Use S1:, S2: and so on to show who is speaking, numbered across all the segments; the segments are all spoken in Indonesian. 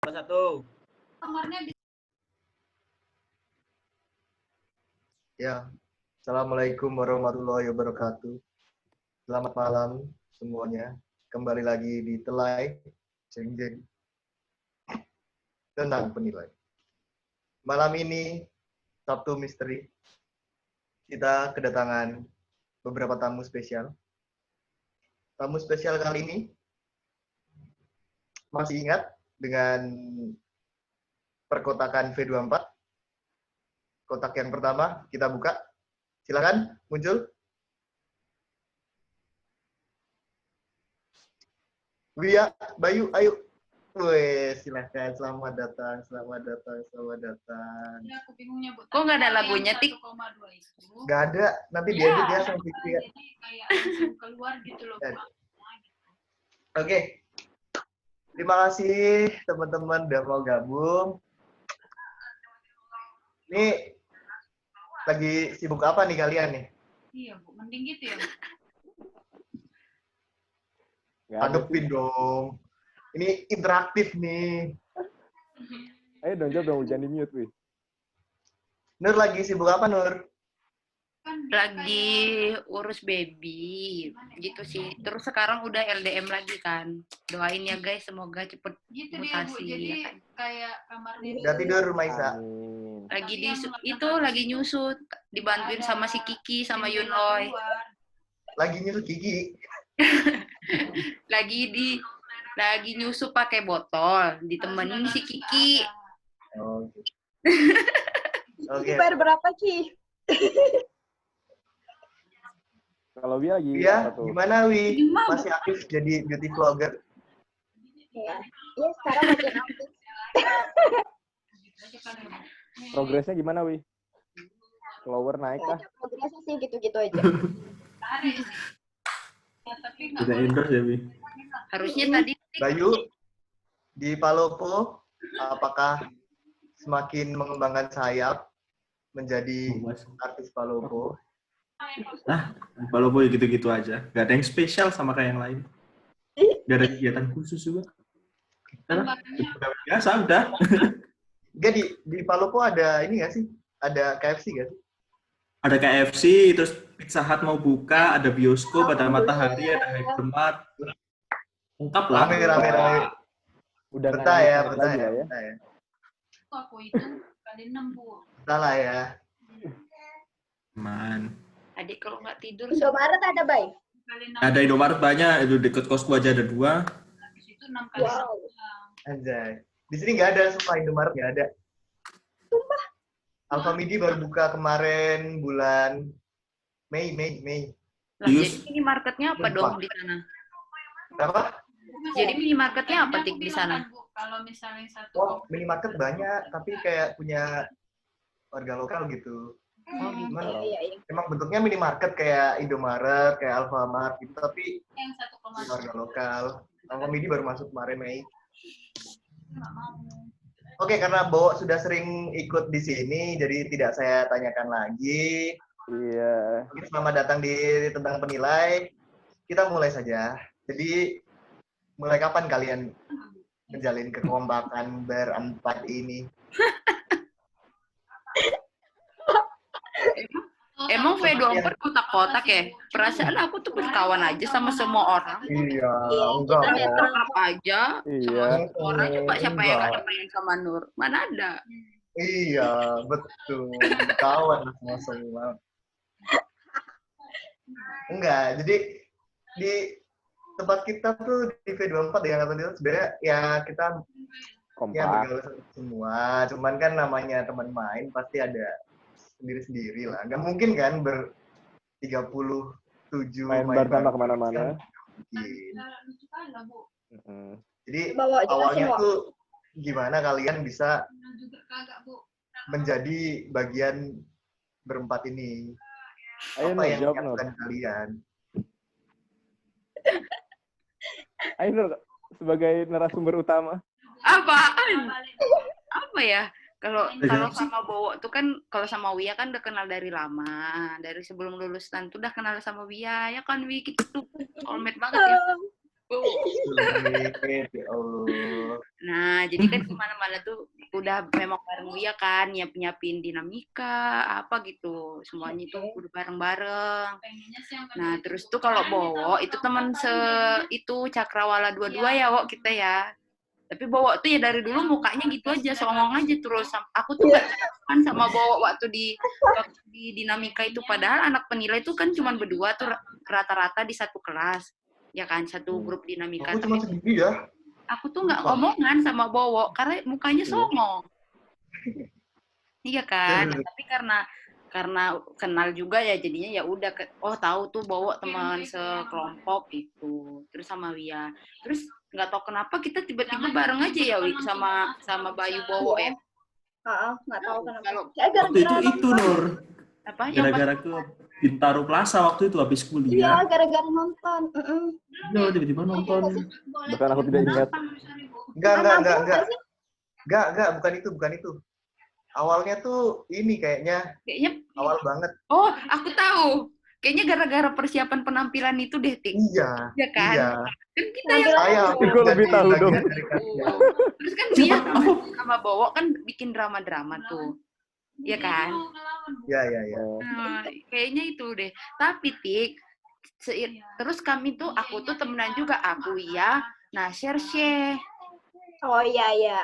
S1: Satu.
S2: Ya, Assalamualaikum warahmatullahi wabarakatuh. Selamat malam semuanya. Kembali lagi di Telai Jeng-jeng Tenang Penilai. Malam ini Sabtu Misteri. Kita kedatangan beberapa tamu spesial. Tamu spesial kali ini masih ingat dengan perkotakan V24? Kotak yang pertama kita buka. Silakan muncul. Wia, Bayu, ayo. Weh, silakan. Selamat datang.
S3: Ya, aku bingungnya, Bu.
S4: Kok nggak ada lagunya, Tik?
S3: 1,2 itu.
S2: Nggak ada. Nanti diedit ya sama Vicky ya.
S3: Jadi kayak langsung keluar gitu loh, Bu.
S2: Oke. Terima kasih teman-teman udah mau gabung. Nih, lagi sibuk apa nih kalian nih?
S3: Iya, Bu. Mending gitu ya, Bu.
S2: Tanggepin dong. Ini interaktif nih.
S5: Ayo dong, jawab dong, jangan di-mute, wih.
S2: Nur lagi sibuk apa, Nur?
S3: Kan
S4: Lagi urus baby gitu sih. Terus sekarang udah LDM lagi kan. Doain ya guys, semoga cepet
S3: gitu dia, Bu.
S4: mutasi.
S3: Jadi
S4: Ya kan?
S3: kayak kamarnya
S2: Udah tidur, Maisa?
S5: Amin.
S4: Lagi lagi nyusut, dibantuin sama si Kiki sama Yunloy.
S2: Lagi nyusul Kiki.
S4: Lagi nyusu pakai botol, ditemenin si Kiki.
S2: Oh. Oke.
S6: Bayar berapa, Ki?
S5: Kalau Wia lagi
S2: Iya,
S5: apa tuh?
S2: gimana Wi? Masih aktif jadi beauty vlogger?
S6: Ya, sekarang makin aktif.
S5: Progresnya gimana, Wi? Lower naik kah?
S6: Progresnya sih gitu-gitu aja.
S3: Ya, tapi
S7: Kita endorse ya, Bi.
S4: Harusnya tadi
S2: Bayu, di Palopo, apakah semakin mengembangkan sayap menjadi artis Palopo?
S7: Kalau boy gitu-gitu aja. Gak ada yang spesial sama kayak yang lain. Gak ada kegiatan khusus juga. Udah biasa, udah.
S2: Enggak, di Palopo ada ini nggak sih? Ada KFC nggak sih?
S7: Ada KFC, terus Pizza Hut mau buka, ada bioskop, ada Matahari, ada Hypermart. Lengkap lah.
S2: Rame.
S5: Udah
S2: Betah
S5: nggak
S2: ya,
S5: nangis
S2: betah
S5: lagi
S2: ya.
S5: lah ya.
S2: Betah ya.
S3: aku itu kali 6, Bu.
S2: Betah lah ya.
S7: Man.
S4: adik kalau nggak tidur
S6: Indomaret ada, Bay?
S3: Kali 6.
S7: Ada Indomaret banyak, itu deket kosku aja ada 2.
S3: Habis itu 6 kali.
S6: Wow.
S2: Anjay. Di sini nggak ada, sumpah Indomaret nggak ada.
S6: Sumpah.
S2: Alfamidi baru buka kemarin bulan Mei.
S4: lah. Jadi minimarketnya apa
S2: Lupa.
S4: dong di sana?
S2: Apa?
S4: Jadi minimarketnya apa Tik di sana?
S3: Bu, kalau misalnya satu
S2: Oh, minimarket banyak, tapi kayak punya warga lokal gitu.
S4: Oh, gitu.
S6: Iya.
S2: Emang bentuknya minimarket kayak Indomaret, kayak Alfamart gitu, tapi
S3: yang
S2: punya
S3: 1,2
S2: warga lokal. Alfamidi baru masuk kemarin Mei.
S3: nggak mau.
S2: Oke, karena Bo sudah sering ikut di sini, jadi tidak saya tanyakan lagi.
S5: Iya.
S2: Oke, selamat datang di Tentang Penilai. Kita mulai saja. Jadi, mulai kapan kalian menjalin kekompakan berempat ini?
S4: Emang V24 kotak-kotak ya? Perasaan aku tuh berkawan aja sama semua orang.
S2: Iya, enggak.
S6: Kita
S2: Bo.
S4: Apa aja
S5: Iya.
S4: sama semua orang. Coba siapa yang
S2: Enggak.
S4: gak temenin sama Nur? Mana ada?
S2: Iya, betul. Kawan sama semua. Enggak, jadi di tempat kita tuh di V24 ya kata dia sebenarnya ya kita ya
S5: Kompak.
S2: bergaul sama semua. Cuman kan namanya teman main pasti ada sendiri-sendiri lah. Nggak mungkin kan 37
S5: Main bersama
S2: bareng.
S5: kemana-mana.
S2: Mungkin.
S3: Lucu kali lah, Bu.
S5: Mm-mm.
S2: Jadi
S6: Bawa aja
S2: awalnya
S6: semua.
S2: tuh gimana kalian bisa
S3: Kenal juga kagak, Bu.
S2: menjadi bagian berempat ini?
S5: Ayo
S2: Apa
S5: Nur,
S2: yang
S5: jawab Nur.
S2: menyiapkan kalian?
S5: Ayo Nur, sebagai narasumber utama.
S4: Apaan? Apa ya? Kalau sama Bowo tuh kan, kalau sama Wia kan udah kenal dari lama, dari sebelum lulus tuh udah kenal sama Wia ya kan, Wi gitu tuh soulmate banget ya.
S2: Sulit, ya Allah.
S4: Nah, jadi kan kemana-mana tuh udah memang bareng Wia kan, nyiapin dinamika, apa gitu. Semuanya itu udah bareng-bareng.
S3: Pengennya sih yang
S4: Nah, terus tuh kalau Bowo, itu teman itu Cakrawala 22 ya, Wok, kita ya. Tapi Bowo tuh ya dari dulu mukanya gitu aja, songong aja terus. Aku tuh gak kan sama Bowo waktu di dinamika itu. Padahal anak penilai tuh kan cuma berdua tuh rata-rata di satu kelas. Ya kan, satu grup dinamika.
S2: Aku cuma segini ya.
S4: Aku tuh nggak omongan sama Bowo karena mukanya songong. Iya kan? Tapi karena kenal juga ya jadinya ya udah tahu tuh Bowo teman sekelompok itu. Terus sama Wia. Terus nggak tahu kenapa kita tiba-tiba bareng aja ya Wi sama Bayu Bowo ya.
S6: Nggak tahu kenapa.
S4: Kalau
S7: Waktu itu Nur,
S4: apa yang
S7: gara-gara ke Bintaro Plaza waktu itu habis
S6: Iya,
S7: kuliah.
S6: gara-gara nonton.
S7: Iya, tiba-tiba nonton.
S5: Bahkan aku tidak ingat.
S2: Enggak, bukan itu. Awalnya tuh ini kayaknya awal banget.
S4: Oh, aku tahu. Kayaknya gara-gara persiapan penampilan itu deh, Tik.
S2: Iya.
S4: Iya kan?
S2: Iya.
S4: Kan kita yang
S2: Saya
S5: Gue lebih tahu dong.
S4: terus kan dia sama Bowo kan bikin drama-drama tuh. Iya kan?
S2: Iya.
S4: Nah, kayaknya itu deh. Tapi Tik, terus aku tuh temenan juga, aku ya, Nasir Syekh.
S6: Oh iya.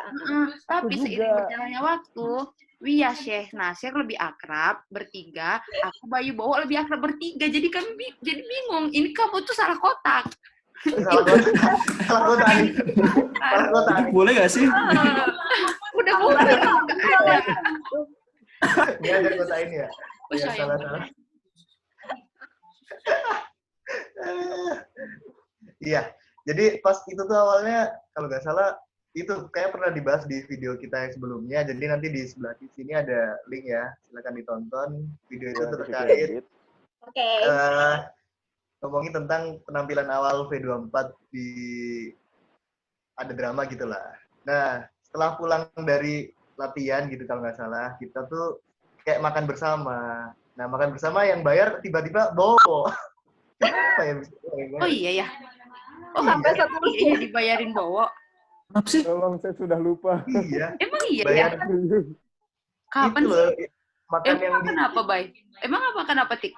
S4: Tapi
S5: Aku
S4: seiring
S5: juga.
S4: berjalannya waktu, Wia Syekh Nasir lebih akrab bertiga, aku Bayu Bowo lebih akrab bertiga. Jadi kami jadi bingung, ini kamu tuh salah kotak.
S2: Salah kota nih.
S7: Itu boleh gak sih?
S4: Udah bukan nggak ada.
S2: Dia ada kota ini ya.
S4: Oh,
S2: Ya,
S4: sayang.
S2: salah. Iya. Jadi pas itu tuh awalnya kalau nggak salah itu kayak pernah dibahas di video kita yang sebelumnya. Jadi nanti di sebelah sini ada link ya. Silakan ditonton video itu terkait
S6: Oke.
S2: ngomongin tentang penampilan awal V24 di ada drama gitulah. Nah, setelah pulang dari latihan gitu kalau nggak salah, kita tuh kayak makan bersama. Nah, makan bersama yang bayar tiba-tiba Bowo. Apa ya?
S4: Oh iya ya. Oh,
S6: Sampai satu
S4: iya dibayarin Bowo.
S7: Apa sih?
S5: Tolong, saya sudah lupa.
S2: Iya.
S4: Emang iya
S2: Bayar
S4: ya? Kapan
S2: itu
S4: sih?
S2: loh, makan yang
S4: Emang
S2: di
S4: kenapa, Bay? Emang kenapa, Tik?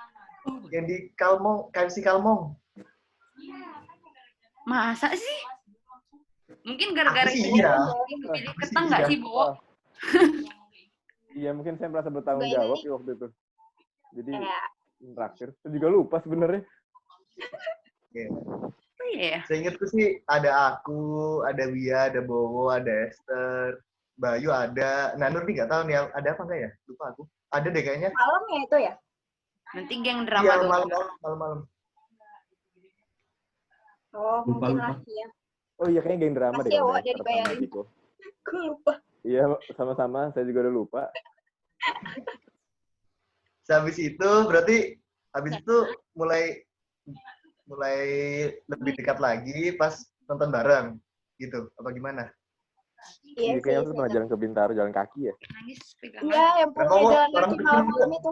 S2: yang di Kalmong, KFC Kalmong.
S4: Masa sih? Mungkin gara-gara
S2: Aku sih
S4: itu
S2: iya.
S4: pilih ketang nggak sih, Bowo?
S5: Iya, mungkin saya merasa bertanggung jawab ya waktu itu. Jadi
S6: Ya.
S5: traktir. Saya juga lupa sebenarnya.
S4: Oh iya.
S2: Seingatku sih ada aku, ada Wia, ada Bowo, ada Esther, Bayu ada. Nah, Nur nih nggak tahu nih ada apa nggak ya? Lupa aku. Ada deh kayaknya.
S6: Malam ya itu ya?
S4: Nanti geng
S2: Iya,
S4: drama dulu.
S2: malam-malam.
S6: Oh,
S7: Lupa.
S6: mungkin lah ya.
S5: Oh iya, kayaknya geng drama deh.
S6: Makasih ya,
S5: kalau
S6: Wak,
S5: nggak
S6: udah
S5: salah,
S6: dibayarin.
S5: sama Diko.
S6: Gue lupa.
S5: Iya, sama-sama. Saya juga udah lupa.
S2: Habis itu berarti habis itu mulai lebih dekat lagi pas nonton bareng gitu. Apa gimana?
S6: Iya
S5: Iya, kayaknya
S6: sih.
S5: aku pernah jalan ke Bintaro, jalan kaki ya.
S4: Nangis pegangan.
S6: Iya, yang
S2: Kenapa,
S6: pokoknya
S2: Wak?
S6: jalan
S2: Orang
S6: kaki
S2: kecil
S6: malam-malam itu.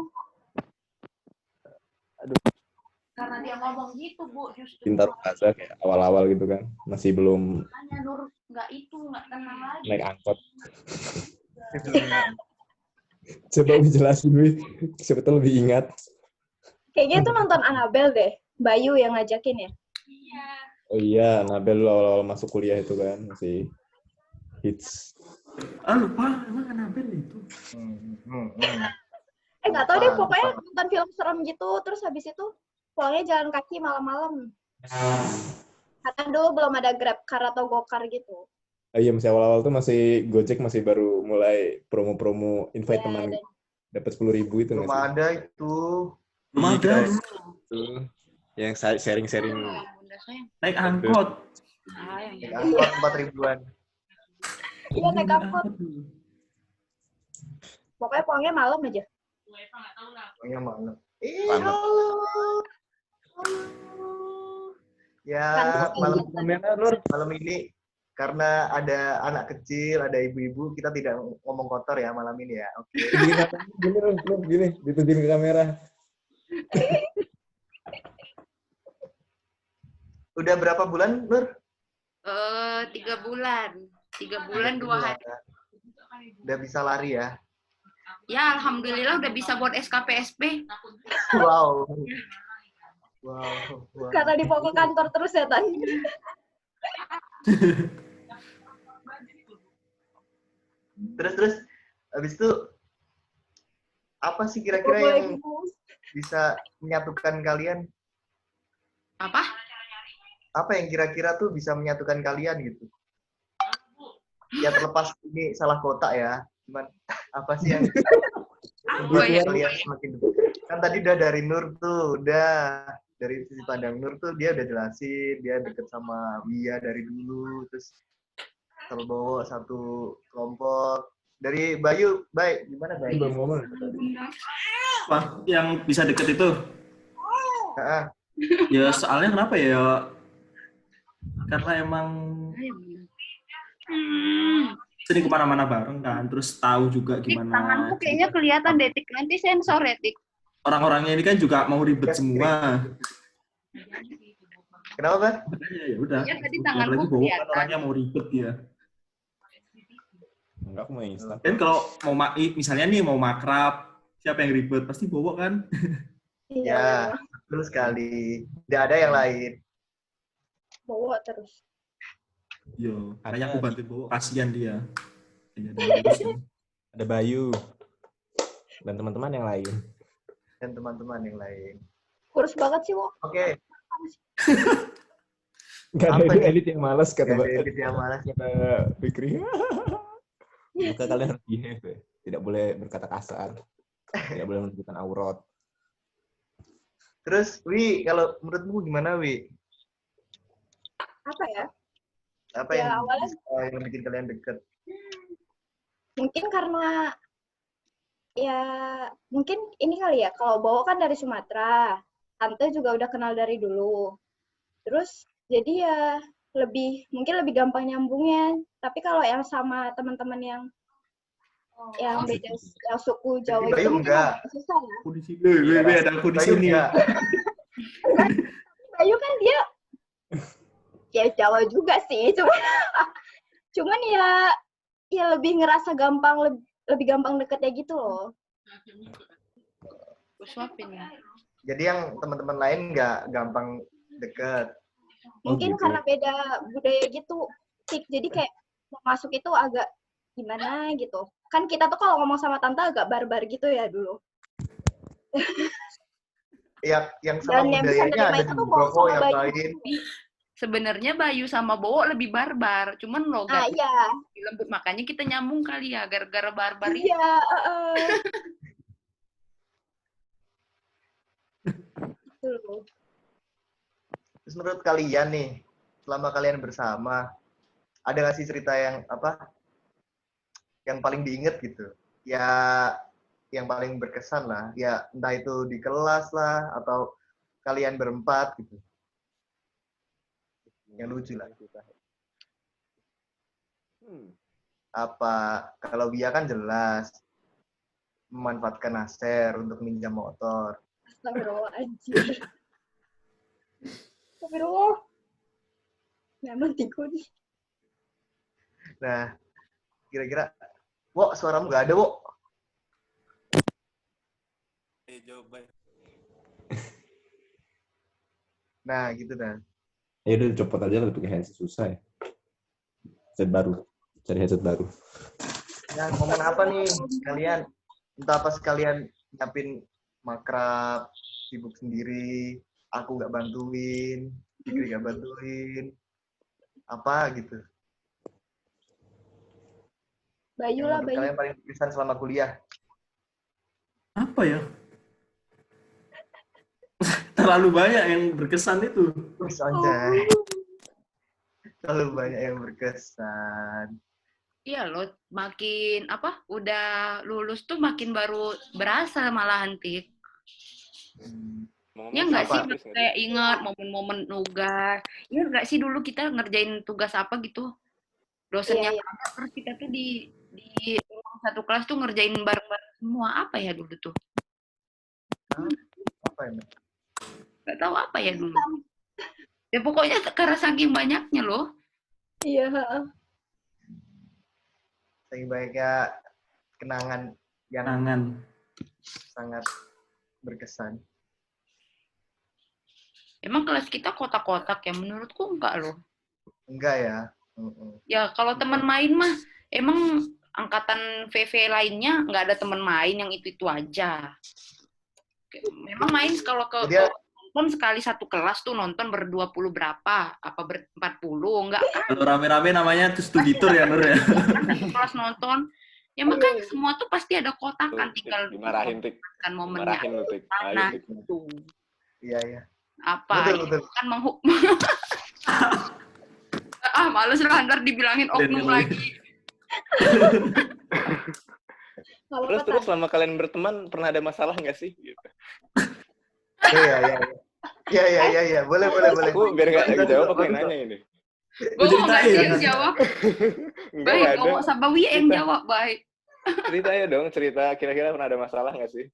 S4: Karena dia ngomong gitu, Bu, justru.
S5: Bintaro Plaza kayak awal-awal gitu kan. Masih belum
S4: Makanya Nur nggak tenang lagi.
S5: naik angkot. Coba dijelasin, Wi. Siapa tahu lebih ingat.
S6: Kayaknya itu nonton Annabelle deh. Bayu yang ngajakin ya.
S5: Oh iya, Nabel dulu awal-awal masuk kuliah itu kan. Masih hits.
S7: Lupa, emang Annabel itu.
S6: Nggak tahu deh, pokoknya nonton film serem gitu. Terus habis itu pulangnya jalan kaki malam-malam. Karena dulu belum ada Grab Car atau Gokar gitu.
S5: Iya, masih awal-awal tuh masih Gojek masih baru mulai promo-promo invite
S6: Ya,
S5: teman
S6: dan
S5: dapat 10.000 itu
S2: Belum
S5: nggak sih?
S2: ada itu.
S7: Belum ada.
S5: Itu yang sharing-sharing.
S4: Bunda sayang.
S7: Naik angkot.
S4: Sayang.
S2: Angkot 4.000-an.
S6: Iya, naik angkot. Pokoknya pulangnya malam aja.
S2: Pokoknya malam.
S5: Panas.
S2: Halo. Ya, malam ini karena ada anak kecil, ada ibu-ibu, kita tidak ngomong kotor ya malam ini ya. Oke.
S5: Gini, ditunjukin ke kamera.
S2: Udah berapa bulan, Nur?
S4: 3 bulan. 3 bulan 2
S2: Bulan,
S4: hari.
S2: ya. Udah bisa lari ya?
S4: Ya, alhamdulillah udah bisa buat SKPSP.
S2: Wow. Wow. Wow.
S6: Karena dibawa ke kantor terus ya, Tan.
S2: Terus habis itu apa sih kira-kira
S6: Boleh
S2: yang
S6: gitu.
S2: bisa menyatukan kalian?
S4: Apa?
S2: Apa yang kira-kira tuh bisa menyatukan kalian gitu? Ya terlepas ini salah kotak ya, cuman apa sih yang buat
S4: Banyak.
S2: kalian semakin dekat? Kan tadi udah dari Nur tuh, udah dari sisi pandang Nur tuh dia udah jelasin dia deket sama Wia dari dulu, terus sama Bowo satu kelompok. Dari Bayu, baik gimana Bayu?
S7: Wah, yang bisa deket itu?
S2: Nah,
S7: Ya soalnya kenapa ya? Karena emang sering kemana-mana bareng kan, terus tahu juga
S4: Tik,
S7: gimana.
S4: tanganku kayaknya kelihatan deh, Tik. Nanti sensor ya, Tik.
S7: Orang-orangnya ini kan juga mau ribet semua.
S2: kenapa Bang?
S7: Makanya ya udah.
S4: Iya, tadi
S7: Biar
S4: tanganmu
S7: lagi bawa kan
S4: kelihatan.
S7: orangnya mau ribet dia.
S5: Enggak, aku mau yang instan.
S7: Kan kalau mau misalnya nih mau makrab, siapa yang ribet? Pasti bawa kan.
S2: Ya, betul sekali. Tidak ada yang lain.
S6: Bawa terus.
S7: Yo, makanya aku bantu bawa. Kasihan dia. Ini ada virusnya.
S5: Ada Bayu dan teman-teman yang lain.
S2: Dan teman-teman yang lain.
S6: Kurus banget sih, Wo.
S2: Oke,
S5: Gak
S2: Apa
S5: ada
S2: nih?
S5: edit yang malas kata
S2: gak
S5: Mbak.
S2: ada edit yang malas.
S5: Kata Fikri. Maka kalian harus behave ya. Tidak boleh berkata kasar. Tidak boleh menunjukkan aurat.
S2: Terus, Wi, kalau menurutmu gimana, Wi?
S6: Apa ya?
S2: Apa
S6: Ya,
S2: yang,
S6: awalnya-
S2: yang bikin kalian deket?
S6: Mungkin karena ya mungkin ini kali ya, kalau Bowo kan dari Sumatera, Tante juga udah kenal dari dulu. Terus jadi ya mungkin lebih gampang nyambungnya. Tapi kalau yang sama teman-teman yang beda yang suku Jawa
S2: Bayu
S6: itu mungkin
S2: enggak.
S6: agak susah ya.
S7: Aku di sini. Wih, ada aku di
S2: Bayu
S7: sini.
S2: enggak.
S6: Bayu kan dia ya Jawa juga sih, cuman ya lebih ngerasa lebih gampang deketnya gitu loh.
S4: Aku suapin ya.
S2: Jadi yang teman-teman lain nggak gampang deket.
S6: Mungkin
S5: gitu.
S6: karena beda budaya gitu, Tik. Jadi kayak mau masuk itu agak gimana gitu. Kan kita tuh kalau ngomong sama tante agak barbar gitu ya dulu.
S2: Ya, yang sama
S6: Dan yang bisa
S2: budayanya
S6: nerima
S2: ada
S6: itu
S2: di
S6: tuh
S2: Groko
S6: sama
S2: yang
S6: Bayu.
S2: lain.
S4: Sebenarnya Bayu sama Bowo lebih barbar, cuman
S6: Ah
S4: logatnya
S6: iya,
S4: lebih lembut, makanya kita nyambung kali ya, gara-gara barbar itu.
S6: iya. Gitu loh.
S2: Terus menurut kalian nih, selama kalian bersama, ada nggak sih cerita yang apa? Yang paling diinget gitu? Ya, yang paling berkesan lah. Ya, entah itu di kelas lah, atau kalian berempat gitu. Yang lucu lah. Apa, kalau Bia kan jelas, memanfaatkan Aser untuk minjam motor.
S6: Astagfirullahaladzim. Astagfirullah. Memang tikun.
S2: Nah, kira-kira, Wok, suaramu nggak ada, Wok. Nah, gitu dah.
S5: Ya udah copot aja lah pakai headset susah ya. Headset baru. Cari headset baru.
S2: Nah, ngomong apa nih kalian? Entah pas kalian nyiapin makrab, sibuk sendiri, aku nggak bantuin, Fikri nggak bantuin, apa gitu.
S6: Bayu
S2: Yang
S6: lah,
S2: menurut
S6: Bayu.
S2: kalian paling berkesan selama kuliah?
S7: Apa ya? Terlalu banyak yang berkesan itu.
S2: Wis anjay. Terlalu banyak yang berkesan.
S4: Iya loh, makin apa? Udah lulus tuh makin baru berasa malahan, Tik. Ya nggak sih,
S2: Apa?
S4: kayak ingat momen-momen nugas. Ya nggak sih dulu kita ngerjain tugas apa gitu. Dosennya
S6: Iya, iya.
S4: ada, terus kita tuh di ruang satu kelas tuh ngerjain bareng-bareng semua. Apa ya dulu tuh?
S2: Apa ini?
S4: Nggak tahu apa ya dulu. Ya pokoknya karena saking banyaknya loh.
S6: Iya, heeh.
S2: Saking banyaknya kenangan yang
S7: Tangan.
S2: sangat berkesan.
S4: Emang kelas kita kotak-kotak ya? Menurutku enggak loh.
S2: Enggak ya? Mm-mm.
S4: Ya kalau teman main mah emang angkatan VV lainnya nggak ada teman main yang itu aja. Memang main kalau ke
S2: Jadi
S4: nonton sekali satu kelas tuh nonton ber-20 berapa? Apa ber-40? Enggak kan?
S7: Kalau rame-rame namanya tuh studi tour ya, Nur ya.
S4: Satu kelas nonton. Ya makanya semua tuh pasti ada kotakan, tinggal
S5: Dimarahin, Tik.
S4: kan momennya.
S5: Dimarahin lu, Tik. Ayo,
S4: Nah,
S5: Tik.
S4: itu.
S2: iya iya.
S4: Apa?
S2: Betul.
S4: Itu kan menghukum. Males lah ntar dibilangin oknum lagi.
S6: Kalau
S5: Terus
S6: kata
S5: selama kalian berteman pernah ada masalah nggak sih? Gitu.
S2: Iya. Boleh.
S5: Aku biar nggak jawab aku yang nanya ini.
S4: Bowo nggak sih
S7: ceritain.
S4: yang jawab?
S5: Enggak
S4: Baik,
S5: ada.
S4: Bowo sama Wi yang jawab, baik.
S5: Cerita aja dong, cerita kira-kira pernah ada masalah nggak sih?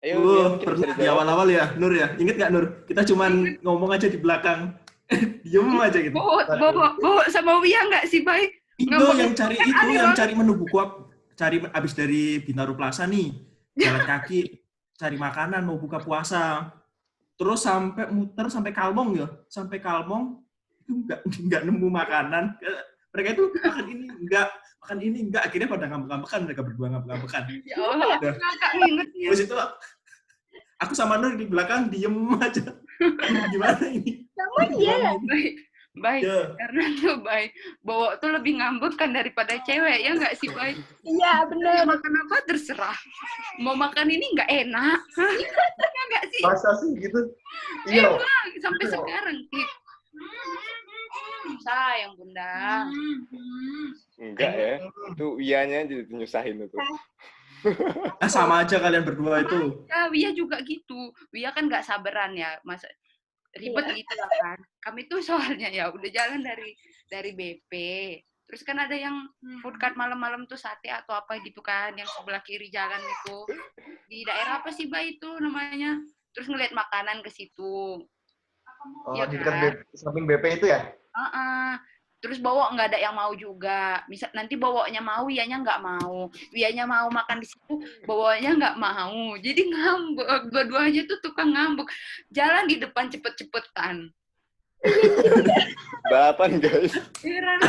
S5: Ayo, Ria, mungkin bisa
S7: Pernah di
S5: dijawab.
S7: awal-awal ya, Nur ya. Ingat nggak, Nur? Kita cuman ngomong aja di belakang. Diem aja gitu.
S4: Bowo sama Wi nggak sih, baik?
S7: Itu
S4: Ngomong
S7: yang cari
S4: kan
S7: itu,
S4: aneh
S7: yang
S4: banget.
S7: cari menu buku cari abis dari Binaru Plaza nih, jalan kaki cari makanan mau buka puasa. Terus sampai muter sampai Kalmong ya, sampai Kalmong itu nggak nemu makanan. Mereka itu makan ini enggak, akhirnya pada ngambek-ngambekan, mereka berdua ngambek-ngambekan.
S4: Ya Allah,
S7: Udah.
S4: kakak ngingetnya.
S7: Terus itu aku sama Nur di belakang diem aja. Gimana ini?
S6: iya.
S4: Baik,
S7: Ya.
S4: karena tuh baik. Bowo tuh lebih ngambek kan daripada cewek, ya nggak sih, baik?
S6: Iya,
S4: Mau
S6: bener.
S4: makan apa terserah. Mau makan ini nggak enak. Ya nggak sih?
S2: Masa sih gitu? Iya.
S4: Sampai sekarang, Kik. Sayang, Bunda.
S5: Enggak ya. Itu Wianya jadi nyusahin itu.
S7: Sama aja kalian berdua itu.
S4: Ya, Wia juga gitu. Wia kan nggak sabaran ya, masa ribet
S6: Iya.
S4: gitu lah kan. Kami tuh soalnya ya udah jalan dari BP. Terus kan ada yang food cart malam-malam tuh sate atau apa gitu kan, yang sebelah kiri jalan itu. Di daerah apa sih, Mbak, itu namanya? Terus ngeliat makanan ke situ.
S2: Oh,
S4: Iya
S2: di
S4: kan?
S2: dekat samping BP itu ya?
S4: Terus Bowo nggak ada yang mau juga. Misal nanti Bowonya mau, Wianya nggak mau. Wianya mau makan di situ, Bowonya nggak mau. Jadi ngambek. Dua-duanya tuh tukang ngambek. Jalan di depan cepet-cepetan.
S5: Balapan, guys.
S4: Heran.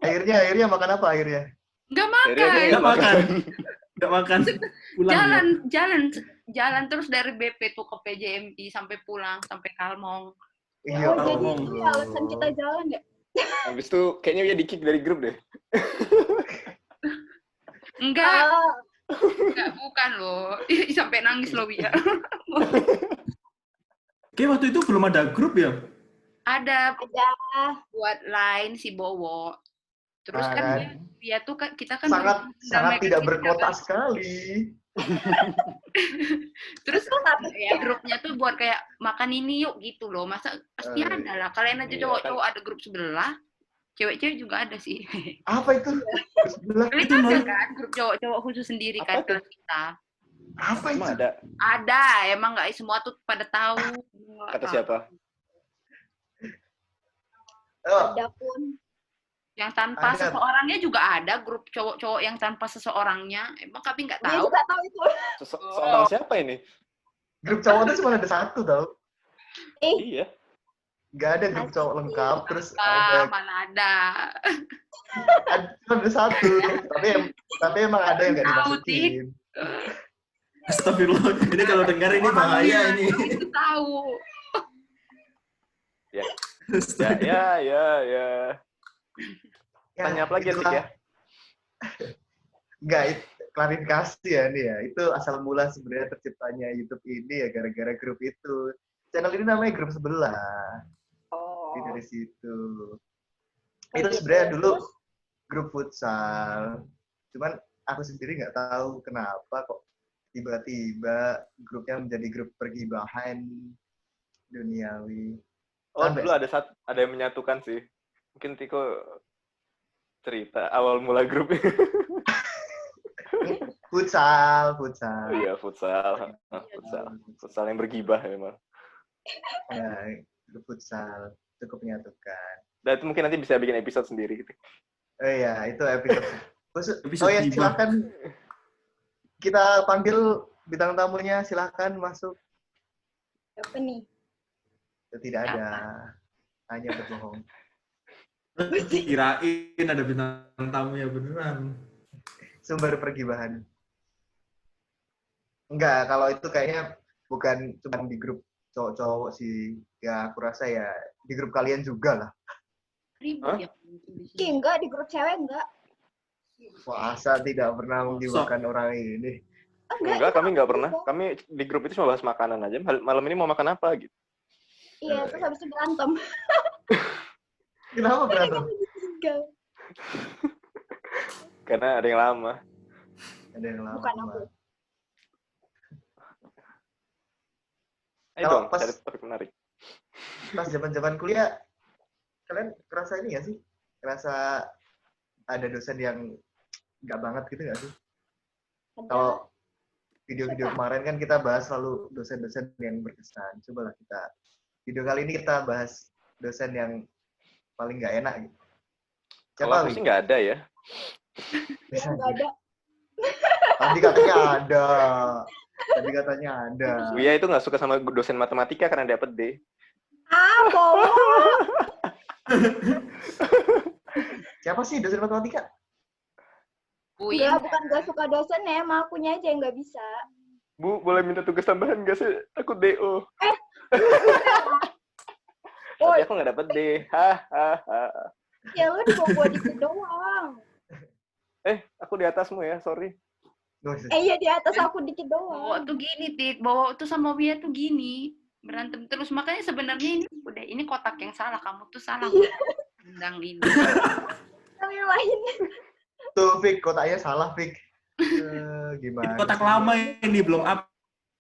S2: Akhirnya makan apa akhirnya?
S4: Nggak
S5: Akhirnya
S4: makan.
S7: Nggak makan. Pulang ya.
S4: Jalan terus dari BP tuh ke PJMI sampai pulang, sampai Kalmong.
S2: Iya.
S6: Oh, jadi
S7: ngomong.
S6: itu ya alasan kita jalan ya?
S5: Habis itu kayaknya dia di-kick dari grup deh.
S4: Enggak,
S6: Ah,
S4: bukan loh. Sampai nangis loh, Wia.
S7: Oke, waktu itu belum ada grup ya?
S4: Ada
S6: ada.
S4: buat lain si Bowo. Terus
S2: Ah,
S4: kan
S2: kan.
S4: dia tuh kita kan
S2: Sangat
S4: berdamai
S2: tidak
S4: kan,
S2: berkota
S4: kan.
S2: sekali.
S4: Terus ya grupnya tuh buat kayak makan ini yuk gitu loh. Masa pasti ada lah. Kalian aja
S5: Iya,
S4: cowok-cowok ada grup sebelah. Cewek-cewek juga ada sih.
S2: Apa itu? Sebelah.
S4: Kalian ada kan grup cowok-cowok khusus sendiri kan
S5: Apa tuh?
S4: kelas kita.
S2: Apa itu?
S5: Emang ada?
S4: Ada, emang nggak semua tuh pada tahu.
S5: Kata siapa?
S2: Oh,
S6: Ada pun.
S4: Yang tanpa
S2: Ada.
S4: seseorangnya juga ada grup cowok-cowok yang tanpa seseorangnya. Emang kami nggak
S6: Dia
S4: tahu.
S6: juga tahu itu.
S5: Seorang siapa ini?
S2: grup cowok itu cuma ada satu tau.
S5: Iya.
S2: Nggak ada grup cowok lengkap. Terus
S4: Mana ada.
S2: cuma ada satu. Tapi emang ada yang nggak
S4: Tahu,
S2: dimasukin.
S7: Astagfirullah. Ini kalau dengar ini bahaya ini.
S4: Itu tahu.
S5: Ya.
S7: Astaga.
S5: Ya. Tanya apa lagi ya, Tik ya?
S2: Enggak, klarifikasi ya nih ya. Itu asal mula sebenarnya terciptanya YouTube ini ya gara-gara grup itu. Channel ini namanya Grup Sebelah.
S6: Oh.
S2: Jadi dari situ.
S6: Oh,
S2: Itu
S6: gitu.
S2: sebenarnya dulu
S6: Terus?
S2: grup futsal. Cuman aku sendiri nggak tahu kenapa kok tiba-tiba grupnya menjadi grup pergibahan duniawi.
S5: Oh,
S2: Sampai-
S5: dulu ada yang menyatukan sih. Mungkin Tiko cerita awal mula grup.
S2: Futsal.
S5: Iya, futsal. Futsal yang bergibah memang.
S2: Nah, grup futsal cukup menyatukan.
S1: Dan itu mungkin nanti bisa bikin episode sendiri gitu.
S2: Oh iya, itu episode khusus.
S7: Episode
S2: Oh ya,
S7: lima.
S2: silahkan kita panggil bintang tamunya, silahkan masuk.
S6: Apa nih?
S2: Tidak ada, hanya berbohong.
S7: Kirain ada bintang tamu ya beneran.
S2: Sumber pergibahan. Enggak, kalau itu kayaknya bukan cuma di grup cowok-cowok sih. Ya, aku rasa ya di grup kalian juga lah.
S4: Ribut
S1: Hah?
S4: ya.
S6: Ih, enggak, di grup cewek enggak.
S2: Masa tidak pernah menggibahkan orang ini.
S1: Enggak,
S6: itu
S1: kami nggak
S6: aku
S1: pernah.
S6: juga.
S1: Kami di grup itu cuma bahas makanan aja. Malam ini mau makan apa gitu.
S6: Iya, terus habis itu berantem.
S2: Kenapa berantem?
S6: Tiga.
S1: Karena ada yang lama.
S2: Ada yang lama.
S6: Bukan aku.
S1: Ayo
S2: Kalau
S1: dong,
S2: pas-
S1: cari topik menarik.
S2: Pas zaman-zaman kuliah, kalian kerasa ini nggak sih? Kerasa ada dosen yang nggak banget gitu nggak sih?
S6: Ada.
S2: Kalau video-video kemarin kan kita bahas selalu dosen-dosen yang berkesan. Cobalah kita, video kali ini kita bahas dosen yang paling nggak enak gitu.
S1: Kalau aku
S2: Wi?
S1: sih nggak ada ya.
S6: Ya, enggak ada.
S2: Tadi katanya ada. Tadi katanya ada.
S1: Wia itu nggak suka sama dosen matematika karena dapat D.
S6: Ah, bohong.
S2: Siapa sih dosen matematika?
S4: Uin.
S6: Enggak, bukan gak suka dosennya, emang akunya aja yang nggak bisa.
S1: Bu, boleh minta tugas tambahan nggak sih? Aku DO. Tapi
S6: Woi,
S1: aku nggak dapet D. Hahaha.
S6: ya lu di bawah gua dikit doang.
S1: Aku di atasmu ya, sorry.
S6: Iya, di atas aku dikit
S4: Bowo
S6: doang.
S4: tuh gini, Tit. Bowo tuh sama Wia tuh gini. Berantem terus. Makanya sebenarnya ini kotak yang salah. Kamu tuh salah. Undang ini.
S6: Yang lain.
S2: Tuh, Fik, kotaknya salah, Fik. Gimana?
S7: Kotak
S2: sih?
S7: lama ini belum up.